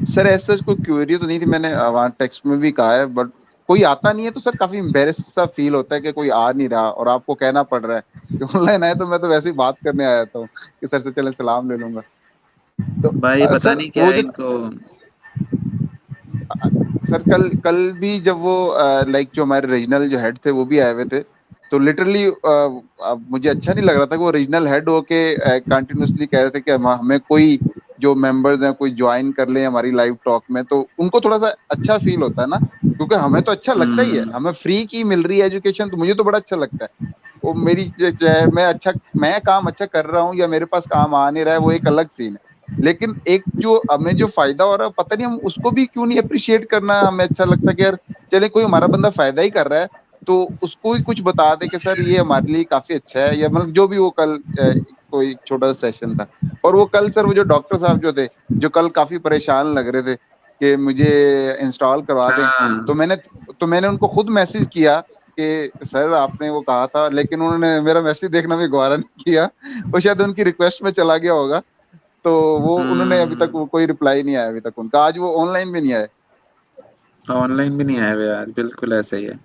सर ऐसा कोई क्वेरी तो नहीं थी, मैंने वहाँ टेक्स्ट में भी कहा है, बट कोई आता नहीं है तो सर काफी एम्बेरस सा फील होता है कि कोई आ नहीं रहा और आपको कहना पड़ रहा है कि ऑनलाइन आए, तो मैं तो वैसे ही बात करने आया था कि सर से चले सलाम ले लूंगा। तो भाई पता सर नहीं क्या वो है जो इनको। सर कल कल भी जब वो लाइक जो हमारे रीजनल जो हेड थे वो भी आए हुए थे, तो लिटरली मुझे अच्छा नहीं लग रहा था कि वो रीजनल हेड होके कंटिन्यूअसली कह रहे थे कि हमें कोई जो मेंबर्स हैं कोई ज्वाइन कर ले हमारी लाइव टॉक में, तो उनको थोड़ा सा अच्छा फील होता है ना, क्योंकि हमें तो अच्छा लगता ही है, हम्म। हमें फ्री की मिल रही है एजुकेशन, तो मुझे तो बड़ा अच्छा लगता है। वो मेरी चाहे मैं काम अच्छा कर रहा हूँ या मेरे पास काम आ नहीं रहा है, वो एक अलग सीन है, लेकिन एक जो हमें जो फायदा हो रहा है पता नहीं हम उसको भी क्यों नहीं अप्रिशिएट करना, हमें अच्छा लगता है कि यार चले कोई हमारा बंदा फायदा ही कर रहा है तो उसको ही कुछ बता दे कि सर ये हमारे लिए काफी अच्छा है, या मतलब जो भी वो कल कोई छोटा सा सेशन था। और वो कल सर वो जो डॉक्टर साहब जो थे, जो कल काफी परेशान लग रहे थे, कि मुझे इंस्टॉल करवा दें। हाँ तो मैंने उनको खुद मैसेज किया कि सर आपने वो कहा था, लेकिन उन्होंने मेरा मैसेज देखना भी गवारा नहीं किया। वो शायद उनकी रिक्वेस्ट में चला गया होगा। तो वो उन्होंने अभी तक कोई रिप्लाई नहीं आया अभी तक उनका, आज वो ऑनलाइन भी नहीं आए। ऑनलाइन भी नहीं आए हुए यार, बिल्कुल ऐसा ही है।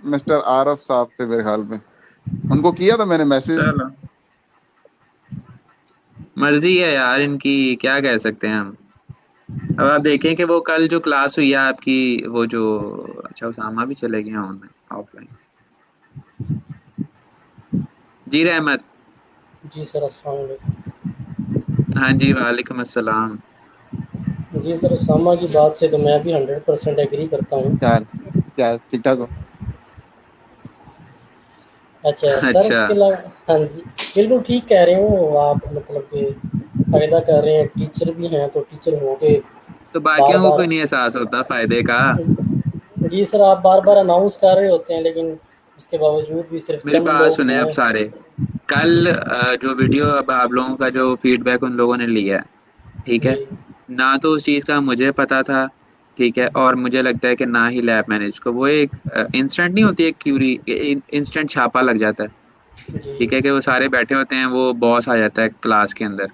मिस्टर आरफ साहब थे मेरे ख्याल में, उनको किया था मैंने मैसेज। चलो, मर्जी है यार इनकी, क्या कह सकते हैं हम। अब आप देखें कि वो कल जो क्लास हुई है आपकी, वो जो, अच्छा उसामा भी चले गए ऑनलाइन ऑफलाइन। जी रहमत। जी सर, अस्सलाम वालेकुम। हाँ जी, वालेकुम अस्सलाम। जी सर, उसामा की बात से तो मैं भी 100% एग्री करता हूँ। क्या क्या ठीक ठाक हो? अच्छा सर, अच्छा, उसके अलावा हाँ जी, बिल्कुल ठीक कह रहे हो आप, मतलब कि फ़ायदा कर रहे हैं, टीचर भी हैं तो टीचर हो के तो बार बाकियों को बार। कोई नहीं एहसास होता फायदे का। जी सर, आप बार बार अनाउंस कर रहे होते हैं, लेकिन उसके बावजूद भी सिर्फ मेरी चंद बात लोग सुने आप हैं। सारे। कल जो वीडियो, अब आप लोगों का जो फीडबैक उन लोगों ने लिया है, ठीक है, जी ना तो उस चीज़ का मुझे पता था, ठीक है, और मुझे लगता है कि ना ही लैब मैनेज को। वो एक इंस्टेंट नहीं होती, एक क्यूरी, इंस्टेंट छापा लग जाता है, जी ठीक है, कि वो सारे बैठे होते हैं, वो बॉस आ जाता है क्लास के अंदर,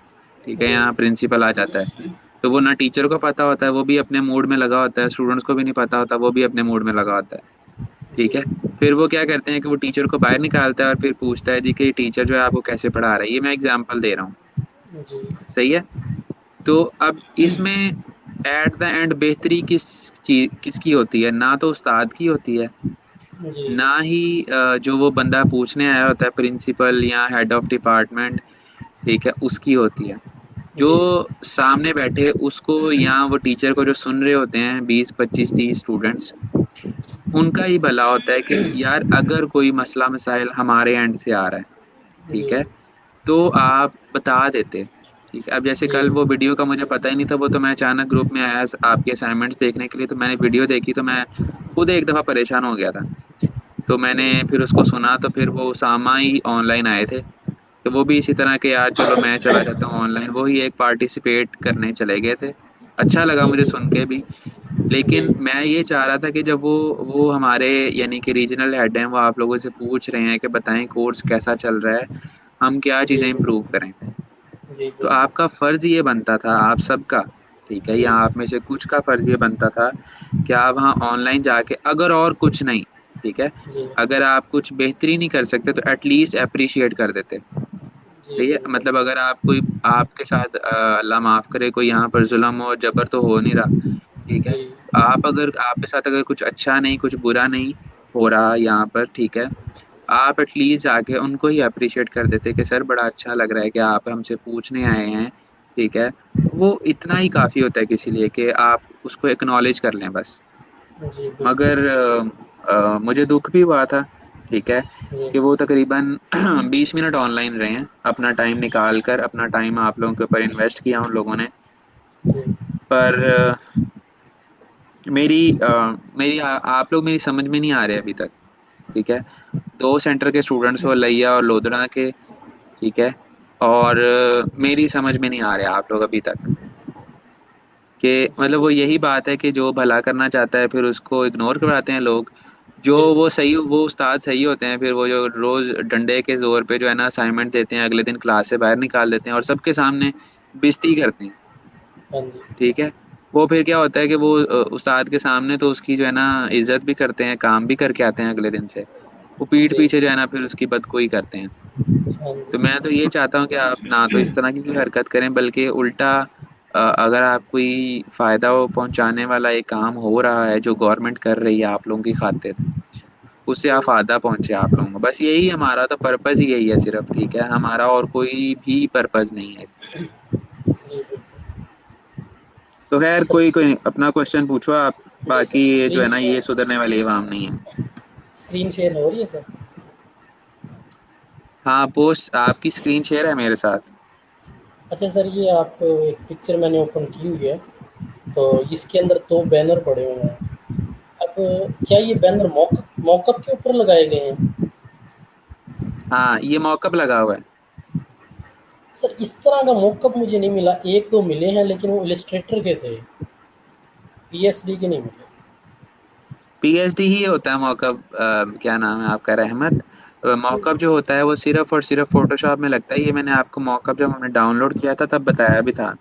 ठीक है, जी यहाँ प्रिंसिपल आ जाता है। तो वो ना टीचर को पता होता है, वो भी अपने मूड में लगा होता है, स्टूडेंट्स को भी नहीं पता होता, वो भी अपने मूड में लगा होता है, ठीक जी है। फिर वो क्या करते हैं कि वो टीचर को बाहर निकालता है और फिर पूछता है जी कि टीचर जो है आपको कैसे पढ़ा रहा है। ये मैं एग्जांपल दे रहा हूँ, जी सही है। तो अब इसमें एट द एंड बेहतरी किसकी होती है? ना तो उस्ताद की होती है, जी ना ही जो वो बंदा पूछने आया होता है, प्रिंसिपल या हेड ऑफ डिपार्टमेंट, ठीक है, उसकी होती है। जो जी सामने बैठे उसको या वो टीचर को जो सुन रहे होते हैं 20 25 30 स्टूडेंट्स, उनका ही भला होता है कि यार अगर कोई मसला मसाइल हमारे एंड से आ रहा है, ठीक जी है, तो आप बता देते, ठीक है। अब जैसे जी कल वो वीडियो का मुझे पता ही नहीं था, वो तो मैं अचानक ग्रुप में आया आपके असाइनमेंट्स देखने के लिए, तो मैंने वीडियो देखी तो मैं खुद एक दफ़ा परेशान हो गया था। तो मैंने फिर उसको सुना, तो फिर वो उसामा ही ऑनलाइन आए थे, तो वो भी इसी तरह के, यार चलो मैं चला जाता हूँ ऑनलाइन, वो ही एक पार्टिसिपेट करने चले गए थे। अच्छा लगा जी मुझे सुन के भी। जी लेकिन मैं ये चाह रहा था कि जब वो हमारे यानी कि रीजनल हेड हैं, वो आप लोगों से पूछ रहे हैं कि बताएं कोर्स कैसा चल रहा है, हम क्या जी चीज़ें इम्प्रूव करें, जी तो बिल्कुल। आपका फ़र्ज़ ये बनता था, आप सबका, ठीक है, जी या आप में से कुछ का फ़र्ज़ ये बनता था कि आप वहाँ ऑनलाइन जाके अगर और कुछ नहीं, ठीक है, जी अगर आप कुछ बेहतरी नहीं कर सकते तो एटलीस्ट एप्रिशिएट कर देते। जी सही है, बिल्कुल। मतलब अगर आप कोई, आपके साथ अल्लाह माफ़ करे, कोई यहाँ पर जुल्म और जबर तो हो नहीं रहा, ठीक है, जी आप अगर, आपके साथ अगर कुछ अच्छा नहीं, कुछ बुरा नहीं हो रहा यहाँ पर, ठीक है, आप एटलीस्ट आके उनको ही अप्रिशिएट कर देते कि सर बड़ा अच्छा लग रहा है कि आप हमसे पूछने आए हैं, ठीक है। वो इतना ही काफ़ी होता है किसी लिए कि आप उसको एक्नॉलेज कर लें बस। जी बिल्कुल। मगर मुझे दुख भी हुआ था, ठीक है, जी कि वो तकरीबन 20 मिनट ऑनलाइन रहे हैं, अपना टाइम निकाल कर, अपना टाइम आप लोगों के ऊपर इन्वेस्ट किया उन लोगों ने। जी पर मेरी आप लोग मेरी समझ में नहीं आ रहे अभी तक, ठीक है। 2 सेंटर के स्टूडेंट्स हो, लैया और लोधड़ा के, ठीक है, और मेरी समझ में नहीं आ रहे आप लोग अभी तक, कि जी मतलब वो यही बात है कि जो भला करना चाहता है फिर उसको इग्नोर करवाते हैं लोग। जो बिल्कुल। वो सही, वो उस्ताद सही होते हैं, फिर वो जो रोज डंडे के जोर पे जो है ना असाइनमेंट देते हैं, अगले दिन क्लास से बाहर निकाल देते हैं और सबके सामने बेइज्जती करते हैं, हाँ जी। ठीक है। वो फिर क्या होता है कि वो उस्ताद के सामने तो उसकी जो है ना इज्जत भी करते हैं, काम भी करके आते हैं अगले दिन से, वो पीठ जी पीछे जो है ना फिर उसकी बदगोई करते हैं। हाँ तो जी। मैं तो ये चाहता हूँ कि आप ना तो इस तरह की कोई हरकत करें, बल्कि उल्टा, अगर आप कोई फ़ायदा पहुँचाने वाला एक काम हो रहा है जो गवर्नमेंट कर रही है आप लोगों की खातिर, उससे जी आप फ़ायदा पहुँचे आप लोगों को, बस यही हमारा तो पर्पज़ ही यही है सिर्फ, ठीक है, हमारा और कोई भी पर्पज़ नहीं है इसमें। जी बिल्कुल। तो खैर सर, कोई अपना क्वेश्चन पूछो आप, जी बाकी सर, ये जो है ना ये सुधरने वाली आवाम नहीं है। स्क्रीन शेयर हो रही है सर? हाँ, पोस्ट आपकी स्क्रीन शेयर है मेरे साथ। अच्छा सर, ये आप एक पिक्चर मैंने ओपन की हुई है, तो इसके अंदर 2 बैनर पड़े हुए हैं। अब क्या ये बैनर मॉकअप के ऊपर लगाए गए हैं? हाँ, ये मॉकअप लगा हुआ है। सर, इस तरह का मॉकअप मुझे नहीं मिला, 1-2 मिले हैं लेकिन वो इलस्ट्रेटर के थे। पीएचडी के नहीं मिले। पीएचडी ही होता है मॉकअप। क्या नाम है आपका, रहमत। मॉकअप जो होता है वो सिर्फ और सिर्फ फोटोशॉप में लगता है। ये मैंने आपको मॉकअप जब हमने डाउनलोड किया था तब बताया भी था।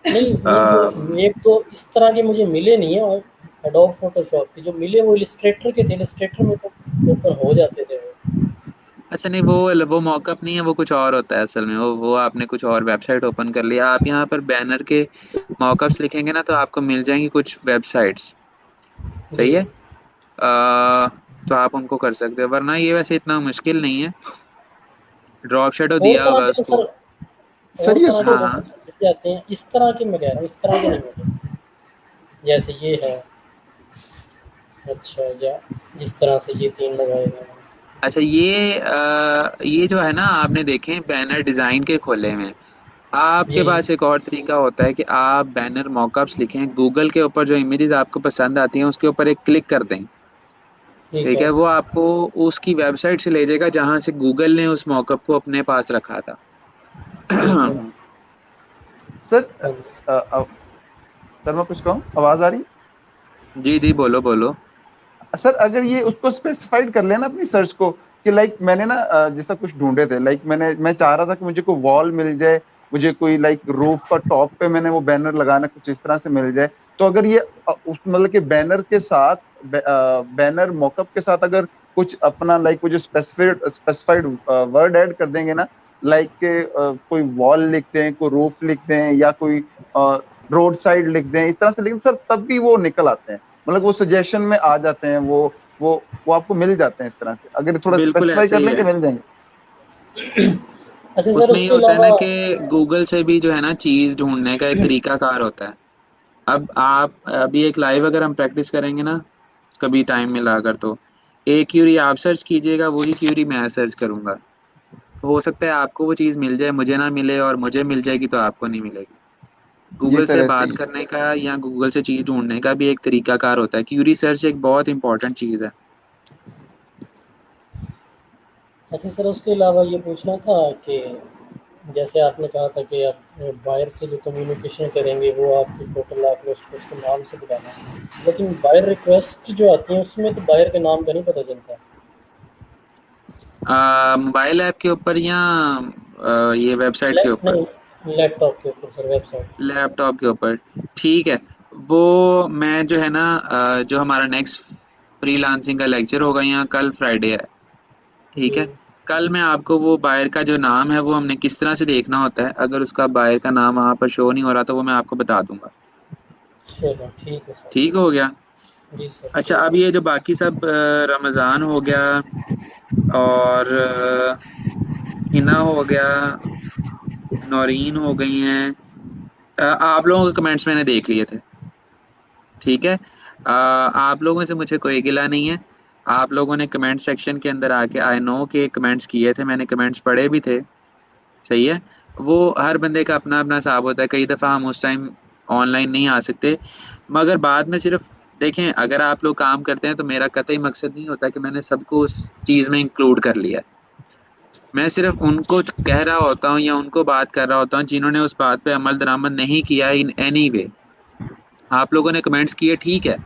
नहीं अ, वो एक तो इस तरह के मुझे मिले नहीं है, और एडोब फोटोशॉप के जो मिले वो इलस्ट्रेटर के थे। इलस्ट्रेटर में तो ओपन हो जाते थे वो। अच्छा नहीं, वो मॉकअप नहीं है, वो कुछ और होता है असल में। वो आपने कुछ और वेबसाइट ओपन कर लिया। आप यहाँ पर बैनर के मॉकअप्स लिखेंगे ना तो आपको मिल जाएंगी कुछ वेबसाइट्स। जी। सही है। तो आप उनको कर सकते हो, वरना ये वैसे इतना मुश्किल नहीं है। ड्रॉप शेडो और दिया तरह होगा के तो उसको। सर, सर और ये तरह के हाँ हाँ। मॉडल मिल जाते हैं। इस तरह के मैं कह रहा हूँ, इस तरह के नहीं मिले जैसे ये है। अच्छा, या जिस तरह से ये 3 लगाए गए हैं। अच्छा ये जो है ना, आपने देखे बैनर डिजाइन के खोले हुए हैं। आपके जी, पास एक और तरीका होता है कि आप बैनर मॉकअप्स लिखें, गूगल के ऊपर जो इमेजेस आपको पसंद आती हैं उसके ऊपर एक क्लिक कर दें। ठीक ठीक है। है, वो आपको उसकी वेबसाइट से ले जाएगा जहां से गूगल ने उस मॉकअप को अपने पास रखा था। ठीक है। सर हाँ जी। अ, अ, सर मैं कुछ कहूँ, आवाज आ रही? जी जी, बोलो बोलो। सर अगर ये उसको स्पेसिफाइड कर लेना अपनी सर्च को, कि लाइक मैंने ना जैसा कुछ ढूंढे थे, लाइक मैं चाह रहा था कि मुझे कोई वॉल मिल जाए, मुझे कोई लाइक रूफ का टॉप पे मैंने वो बैनर लगाना कुछ इस तरह से मिल जाए। तो अगर ये उस मतलब कि बैनर के साथ बैनर मॉकअप के साथ अगर कुछ अपना लाइक वो जो स्पेसिफाइड वर्ड ऐड कर देंगे ना, लाइक कोई वॉल लिख दें, कोई रूफ लिख दें, या कोई रोड साइड लिख दें, इस तरह से लिख दें सर, तब भी वो निकल आते हैं। मतलब वो सजेशन में आ जाते हैं, वो वो आपको मिल जाते हैं इस तरह से, अगर थोड़ा बिल्कुल स्पेसिफाई ऐसे कर ही लेंगे है। मिल जाएंगे। अच्छा सर, उसमें ये उसके होता है अलावा ना कि गूगल से भी जो है ना चीज ढूंढने का एक तरीका कार होता है। अब आप अभी एक लाइव अगर हम प्रैक्टिस करेंगे ना, कभी टाइम मिला अगर, तो एक क्यूरी आप सर्च कीजिएगा, वही क्यूरी मैं सर्च करूंगा। हो सकता है आपको वो चीज़ मिल जाए, मुझे ना मिले, और मुझे मिल जाएगी तो आपको नहीं मिलेगी। जी गूगल सर से ऐसे बात ही। करने का या गूगल से चीज़ ढूंढने का भी एक तरीका कार होता है। क्यूरी सर्च एक बहुत इंपॉर्टेंट चीज़ है। अच्छा सर, उसके अलावा ये पूछना था कि जैसे आपने कहा था कि आप बायर से जो कम्युनिकेशन करेंगे वो आपकी टोटल आपने उसको उसके नाम से बुलाना है, लेकिन बायर रिक्वेस्ट जो आती है उसमें तो बायर के नाम का नहीं पता चलता। मोबाइल ऐप के ऊपर या ये वेबसाइट के ऊपर? नहीं, लैपटॉप के ऊपर सर, वेबसाइट। लैपटॉप के ऊपर। ठीक है। वो मैं जो है ना, जो हमारा नेक्स्ट फ्रीलांसिंग का लेक्चर होगा यहाँ, कल फ्राइडे है। ठीक जी। है। कल मैं आपको वो बायर का जो नाम है वो हमने किस तरह से देखना होता है, अगर उसका बायर का नाम वहाँ पर शो नहीं हो रहा तो वो मैं आपको बता दूंगा। चलो ठीक है सर। ठीक हो गया। जी सर, अच्छा, ठीक अब है। ये जो बाकी सब रमज़ान हो गया और हिना हो गया, नौरीन हो गई हैं। आप लोगों के कमेंट्स मैंने देख लिए थे। ठीक है। आप लोगों से मुझे कोई गिला नहीं है। आप लोगों ने कमेंट सेक्शन के अंदर आके आई नो के कमेंट्स किए थे, मैंने कमेंट्स पढ़े भी थे। सही है। वो हर बंदे का अपना अपना हिसाब होता है, कई दफ़ा हम उस टाइम ऑनलाइन नहीं आ सकते। मगर बाद में सिर्फ देखें, अगर आप लोग काम करते हैं तो मेरा कतई मकसद नहीं होता कि मैंने सबको उस चीज़ में इंक्लूड कर लिया है। मैं सिर्फ उनको कह रहा होता हूँ या उनको बात कर रहा होता हूँ जिन्होंने उस बात पे अमल दरामद नहीं किया इन एनी वे। आप लोगों ने कमेंट्स किए, ठीक है,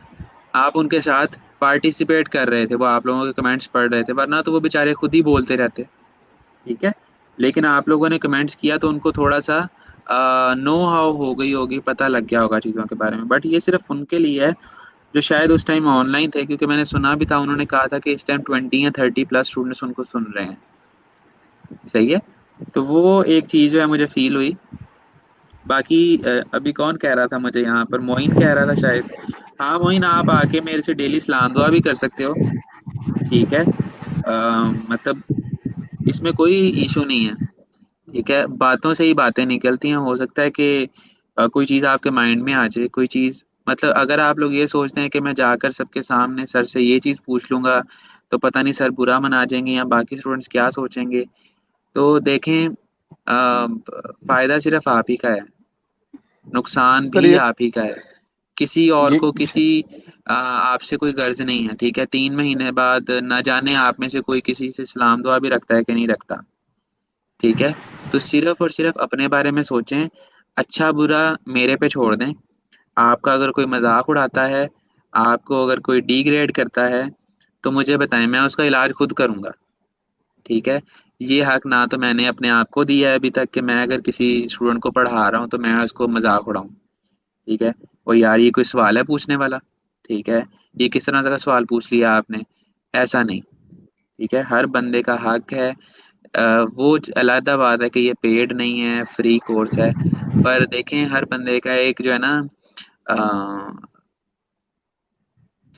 आप उनके साथ पार्टिसिपेट कर रहे थे, वो आप लोगों के कमेंट्स पढ़ रहे थे, वरना तो वो बेचारे खुद ही बोलते रहते। ठीक है। लेकिन आप लोगों ने कमेंट्स किया तो उनको थोड़ा सा नो हाउ हो गई होगी, पता लग गया होगा चीज़ों के बारे में। बट ये सिर्फ उनके लिए है जो शायद उस टाइम ऑनलाइन थे, क्योंकि मैंने सुना भी था, उन्होंने कहा था कि इस टाइम 20 या 30+ स्टूडेंट्स उनको सुन रहे हैं। सही है। तो वो एक चीज़ जो है मुझे फील हुई। बाकी अभी कौन कह रहा था मुझे, यहाँ पर मोइन कह रहा था शायद। हाँ मोइन, आप आके मेरे से डेली सलाम दुआ भी कर सकते हो। ठीक है। मतलब इसमें कोई इशू नहीं है। ठीक है, बातों से ही बातें निकलती हैं। हो सकता है कि कोई चीज़ आपके माइंड में आ जाए, कोई चीज़, मतलब अगर आप लोग ये सोचते हैं कि मैं जाकर सबके सामने सर से ये चीज़ पूछ लूंगा तो पता नहीं सर बुरा मना जाएंगे या बाकी स्टूडेंट्स क्या सोचेंगे, तो देखें, फायदा सिर्फ आप ही का है, नुकसान सर भी आप ही का है। किसी और ये को किसी आपसे कोई गर्ज नहीं है। ठीक है, 3 महीने बाद न जाने आप में से कोई किसी से सलाम दुआ भी रखता है कि नहीं रखता। ठीक है। तो सिर्फ और सिर्फ अपने बारे में सोचें, अच्छा बुरा मेरे पे छोड़ दें। आपका अगर कोई मजाक उड़ाता है, आपको अगर कोई डिग्रेड करता है, तो मुझे बताएं, मैं उसका इलाज खुद करूंगा। ठीक है, ये हक ना तो मैंने अपने आप को दिया है अभी तक कि मैं अगर किसी स्टूडेंट को पढ़ा रहा हूँ तो मैं उसको मजाक उड़ाऊं। ठीक है, और यार ये कोई सवाल है पूछने वाला? ठीक है, ये किस तरह का सवाल पूछ लिया आपने? ऐसा नहीं। ठीक है, हर बंदे का हक है। वो अलहदा बात है कि ये पेड नहीं है, फ्री कोर्स है, पर देखें हर बंदे का एक जो है ना अ,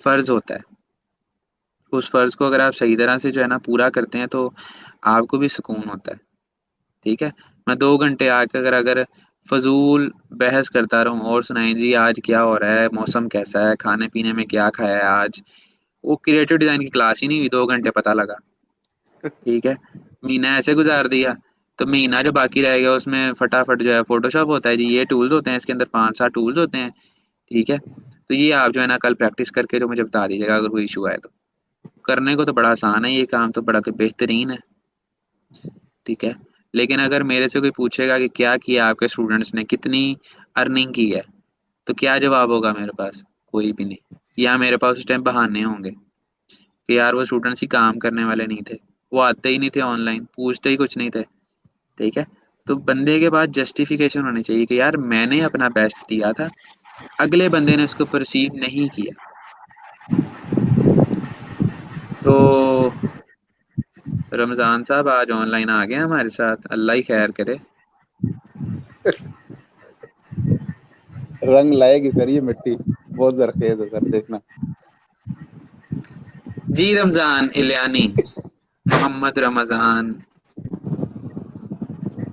फर्ज होता है। उस फर्ज को अगर आप सही तरह से जो है ना पूरा करते हैं तो आपको भी सुकून होता है। ठीक है, मैं 2 घंटे आके अगर अगर फजूल बहस करता रहूं और सुनाएं जी आज क्या हो रहा है, मौसम कैसा है, खाने पीने में क्या खाया है आज, वो क्रिएटिव डिजाइन की क्लास ही नहीं हुई, 2 घंटे पता लगा। ठीक है, महीना ऐसे गुजार दिया, तो महीना जो बाकी रह गया उसमें फटाफट जो है फोटोशॉप होता है जी, ये टूल्स होते हैं, इसके अंदर 5-7 टूल्स होते हैं। ठीक है, तो ये आप जो है ना कल प्रैक्टिस करके जो मुझे बता दीजिएगा अगर कोई इशू आए तो। करने को तो बड़ा आसान है, ये काम तो बड़ा बेहतरीन है। ठीक है, लेकिन अगर मेरे से कोई पूछेगा कि क्या किया आपके स्टूडेंट्स ने, कितनी अर्निंग की है, तो क्या जवाब होगा मेरे पास? कोई भी नहीं। या मेरे पास उस टाइम बहाने होंगे कि यार वो स्टूडेंट्स ही काम करने वाले नहीं थे, वो आते ही नहीं थे ऑनलाइन, पूछते ही कुछ नहीं थे। ठीक है, तो बंदे के पास जस्टिफिकेशन होनी चाहिए कि यार मैंने अपना बेस्ट दिया था, अगले बंदे ने उसको परसीव नहीं किया। तो रमजान साहब आज ऑनलाइन आ गए हमारे साथ, अल्लाह ही खैर करे। रंग लाएगी सर ये मिट्टी, बहुत जरखेज है सर, देखना। जी रमजान इलियानी, मोहम्मद रमजान।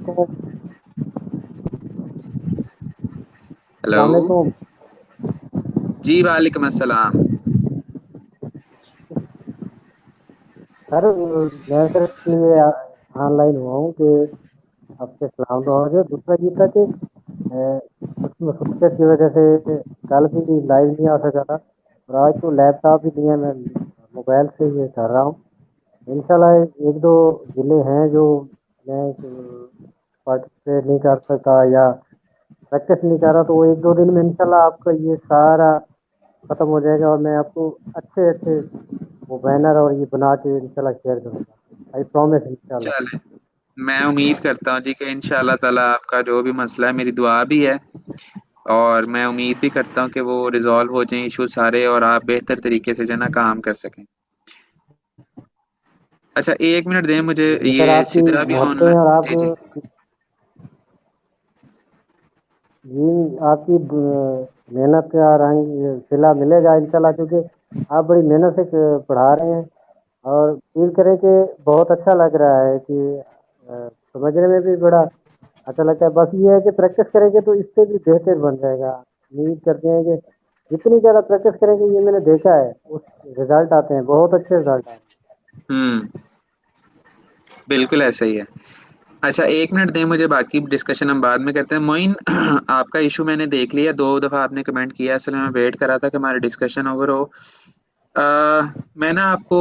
तो हेलो। अस्सलाम वालेकुम। जी वालेकुम अस्सलाम। सर मैं सर इसलिए ऑनलाइन हुआ हूँ कि आपसे सलाम दुआ हो जाए। दूसरा ये था कि कुछ मसरूफियत की वजह से कल भी लाइव नहीं आ सका था, और आज तो लैपटॉप भी नहीं है, मैं मोबाइल से ये कर रहा हूँ। इंशाल्लाह एक दो जिले हैं जो मैं पार्टिसिपेट नहीं कर सकता या प्रैक्टिस नहीं कर रहा, तो वो एक दो दिन में इंशाल्लाह आपका ये सारा खत्म हो जाएगा और मैं आपको अच्छे अच्छे वो बैनर और ये बना के इंशाल्लाह शेयर करूँगा। आई प्रॉमिस इंशाल्लाह। चले, मैं उम्मीद करता हूँ जी कि इंशाल्लाह ताला आपका जो भी मसला है, मेरी दुआ भी है, और मैं उम्मीद भी करता हूँ कि वो रिजॉल्व हो जाएं इशू सारे, और आप बेहतर तरीके से जो है ना काम कर सकें। अच्छा 1 मिनट दें मुझे, जी सर, ये आपकी सिदरा भी मोहब्बतें और ऑनलाइन। आप जी जी। जी आपकी मेहनत का रंग सिला मिलेगा इंशाल्लाह, क्योंकि आप बड़ी मेहनत से पढ़ा रहे हैं। और फील करें कि बहुत अच्छा लग रहा है कि समझने में भी बड़ा अच्छा लगता है। बस ये है कि प्रैक्टिस करेंगे तो इससे भी बेहतर बन जाएगा। उम्मीद करते हैं कि जितनी ज़्यादा प्रैक्टिस करेंगे, ये मैंने देखा है, उस रिजल्ट आते हैं, बहुत अच्छे रिजल्ट आते हैं। बिल्कुल ऐसा ही है। अच्छा 1 मिनट दें मुझे, बाकी डिस्कशन हम बाद में करते हैं। मोइन आपका इशू मैंने देख लिया, 2 दफा आपने कमेंट किया, असल में मैं वेट कर रहा था कि हमारी डिस्कशन ओवर हो। मैं ना आपको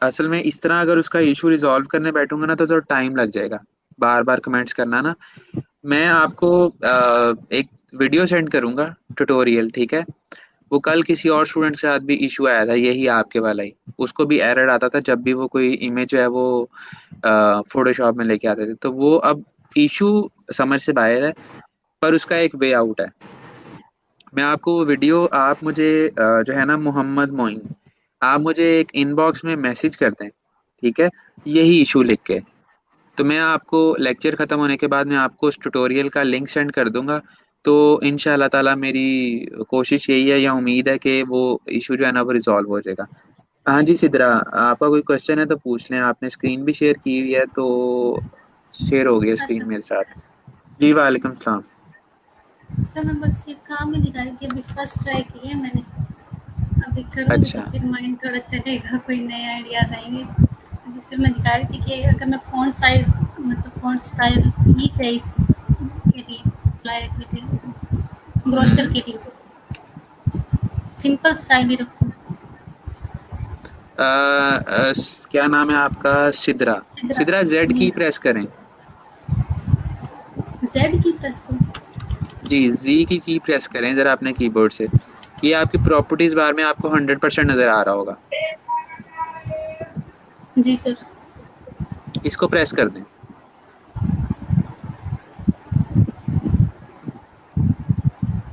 असल में इस तरह अगर उसका इशू रिजॉल्व करने बैठूंगा ना तो थोड़ा टाइम लग जाएगा, बार बार कमेंट्स करना ना। मैं आपको एक वीडियो सेंड करूंगा, ट्यूटोरियल। ठीक है, वो कल किसी और स्टूडेंट के साथ भी इशू आया था, यही आपके वाला ही, उसको भी एरर आता था जब भी वो कोई इमेज जो है वो फोटोशॉप में लेके आते थे, तो वो अब इशू समझ से बाहर है, पर उसका एक वे आउट है। मैं आपको वो वीडियो, आप मुझे जो है ना मोहम्मद मोइन, आप मुझे एक इनबॉक्स में मैसेज कर दें। ठीक है, यही इशू लिख के, तो मैं आपको लेक्चर ख़त्म होने के बाद मैं आपको उस ट्यूटोरियल का लिंक सेंड कर दूंगा। तो इंशाल्लाह ताला मेरी कोशिश यही है या उम्मीद है कि वो इशू जो है ना वो रिजॉल्व हो जाएगा। हाँ जी सिद्रा, आपका कोई क्वेश्चन है तो पूछ लें, आपने स्क्रीन भी शेयर की हुई है तो शेयर हो गई स्क्रीन अच्छा मेरे साथ। जी वालेकुम सलाम। सर, मैं बस ये काम ही दिखा रही थी, अभी फर्स्ट ट्राई की है मैंने। अभी करूँगी तो अच्छा। फिर माइंड थोड़ा चलेगा, कोई नए आइडियाज़ आएंगे। अभी सिर्फ मैं दिखा रही थी कि अगर मैं फ़ॉन्ट साइज़ मतलब फ़ॉन्ट स्टाइल ठीक है इस के लिए, फ्लायर के लिए, ब्रोशर हम्म। के लिए, सिंपल स्टाइल ही रखूँ। क्या नाम है आपका? सिद्रा। सिद्रा सिद्रा जेड जी, की प्रेस करें। जेड की प्रेस को। जी, जी की प्रेस करें ज़रा अपने कीबोर्ड से। ये आपकी प्रॉपर्टीज़ बार में आपको 100% नज़र आ रहा होगा। जी सर। इसको प्रेस कर दें।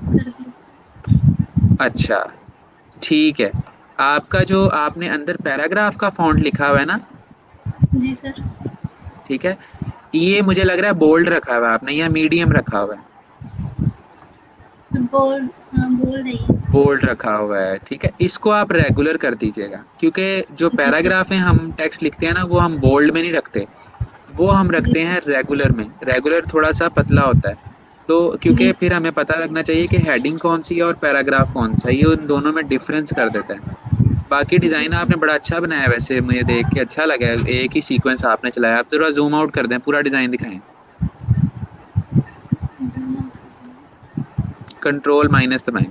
कर दी। अच्छा, ठीक है। आपका जो आपने अंदर पैराग्राफ का फ़ॉन्ट लिखा हुआ है ना, जी सर। ठीक है? ये मुझे लग रहा है बोल्ड रखा हुआ है आपने या मीडियम रखा हुआ है? सर बोल्ड, हाँ बोल्ड है ये। बोल्ड रखा हुआ है, ठीक है। इसको आप रेगुलर कर दीजिएगा, क्योंकि जो जी सर। पैराग्राफ है हम टेक्स्ट लिखते हैं ना, वो हम बोल्ड में नहीं रखते, वो हम जी रखते सर। हैं रेगुलर में। रेगुलर थोड़ा सा पतला होता है, तो क्योंकि जी फिर हमें पता लगना चाहिए कि हेडिंग कौन सी है और पैराग्राफ कौन सा है, ये उन दोनों में डिफरेंस कर देता है। बाकी जी डिजाइन सर। आपने बड़ा अच्छा बनाया है, वैसे मुझे देख के अच्छा लगा है। एक ही सीक्वेंस आपने चलाया। आप थोड़ा जूम आउट कर दें, पूरा डिजाइन दिखाएं। कंट्रोल माइनस दबाएं।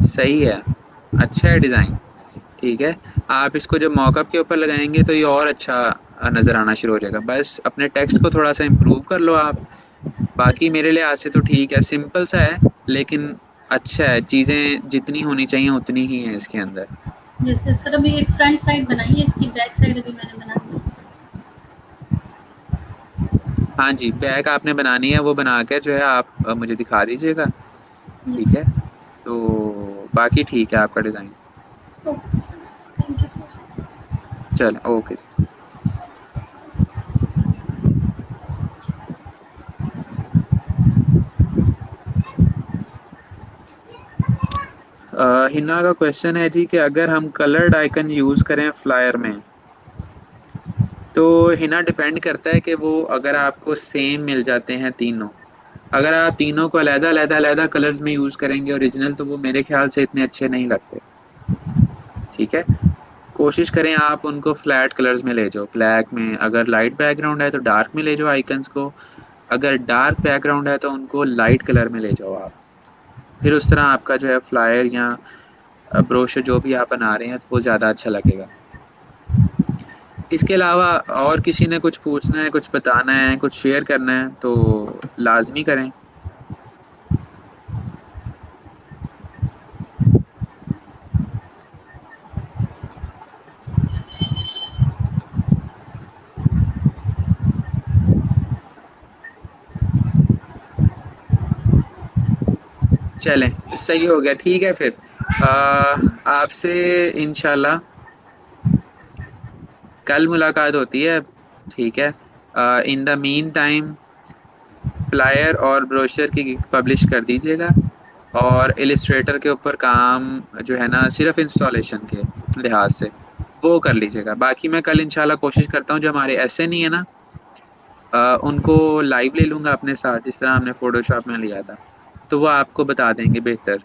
सही है, अच्छा है डिजाइन, ठीक है। आप इसको जब मॉकअप के ऊपर लगाएंगे तो ये और अच्छा नजर आना शुरू हो जाएगा। बस अपने टेक्स्ट को थोड़ा सा इम्प्रूव कर लो आप। जी बाकी सर। मेरे लिहाज से तो ठीक है, सिंपल सा है, लेकिन अच्छा है। चीजें जितनी होनी चाहिए उतनी ही है इसके अंदर। जैसे सर अभी फ्रंट साइड बनाई है, इसकी बैक साइड अभी मैंने बना दी। हाँ जी, बैक आपने बनानी है, वो बना कर जो है आप मुझे दिखा दीजिएगा, यस ठीक है। सर। तो बाकी ठीक है आपका design. Okay sir, thank you sir. चलो, ओके जी। हिना का क्वेश्चन है जी कि अगर हम कलर्ड आइकन यूज करें फ्लायर में, तो हिना डिपेंड करता है कि वो अगर आपको सेम मिल जाते हैं तीनों, अगर आप तीनों को अलग अलग अलग कलर्स में यूज करेंगे ओरिजिनल, तो वो मेरे ख्याल से इतने अच्छे नहीं लगते, ठीक है। कोशिश करें आप उनको फ्लैट कलर्स में ले जाओ। ब्लैक में, अगर लाइट बैकग्राउंड है तो डार्क में ले जाओ आइकन्स को, अगर डार्क बैकग्राउंड है तो उनको लाइट कलर में ले जाओ आप। फिर उस तरह आपका जो है फ्लायर या ब्रोशर जो भी आप बना रहे हैं वो ज़्यादा अच्छा लगेगा। इसके अलावा और किसी ने कुछ पूछना है, कुछ बताना है, कुछ शेयर करना है तो लाजमी करें। चलें, सही हो गया, ठीक है। फिर आपसे इंशाल्लाह कल मुलाकात होती है, ठीक है। In the mean time flyer और ब्रोशर की पब्लिश कर दीजिएगा, और इलिस्ट्रेटर के ऊपर काम जो है ना, सिर्फ इंस्टॉलेशन के लिहाज से वो कर लीजिएगा। बाकी मैं कल इंशाल्लाह कोशिश करता हूँ, जो हमारे ऐसे नहीं है ना, उनको लाइव ले लूँगा अपने साथ, जिस तरह हमने फोटोशॉप में लिया था, तो वो आपको बता देंगे बेहतर,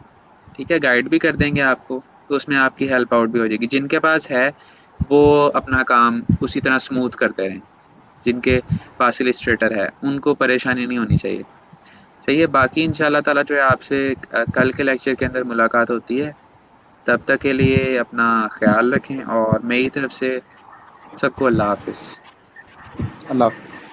ठीक है। गाइड भी कर देंगे आपको, तो उसमें आपकी हेल्प आउट भी हो जाएगी। जिनके पास है वो अपना काम उसी तरह स्मूथ करते रहें, जिनके पास इलिस्ट्रेटर है उनको परेशानी नहीं होनी चाहिए, सही है। बाकी इंशाल्लाह ताला जो है आपसे कल के लेक्चर के अंदर मुलाकात होती है। तब तक के लिए अपना ख्याल रखें, और मेरी तरफ से सबको अल्लाह हाफिज़। अल्लाह हाफिज।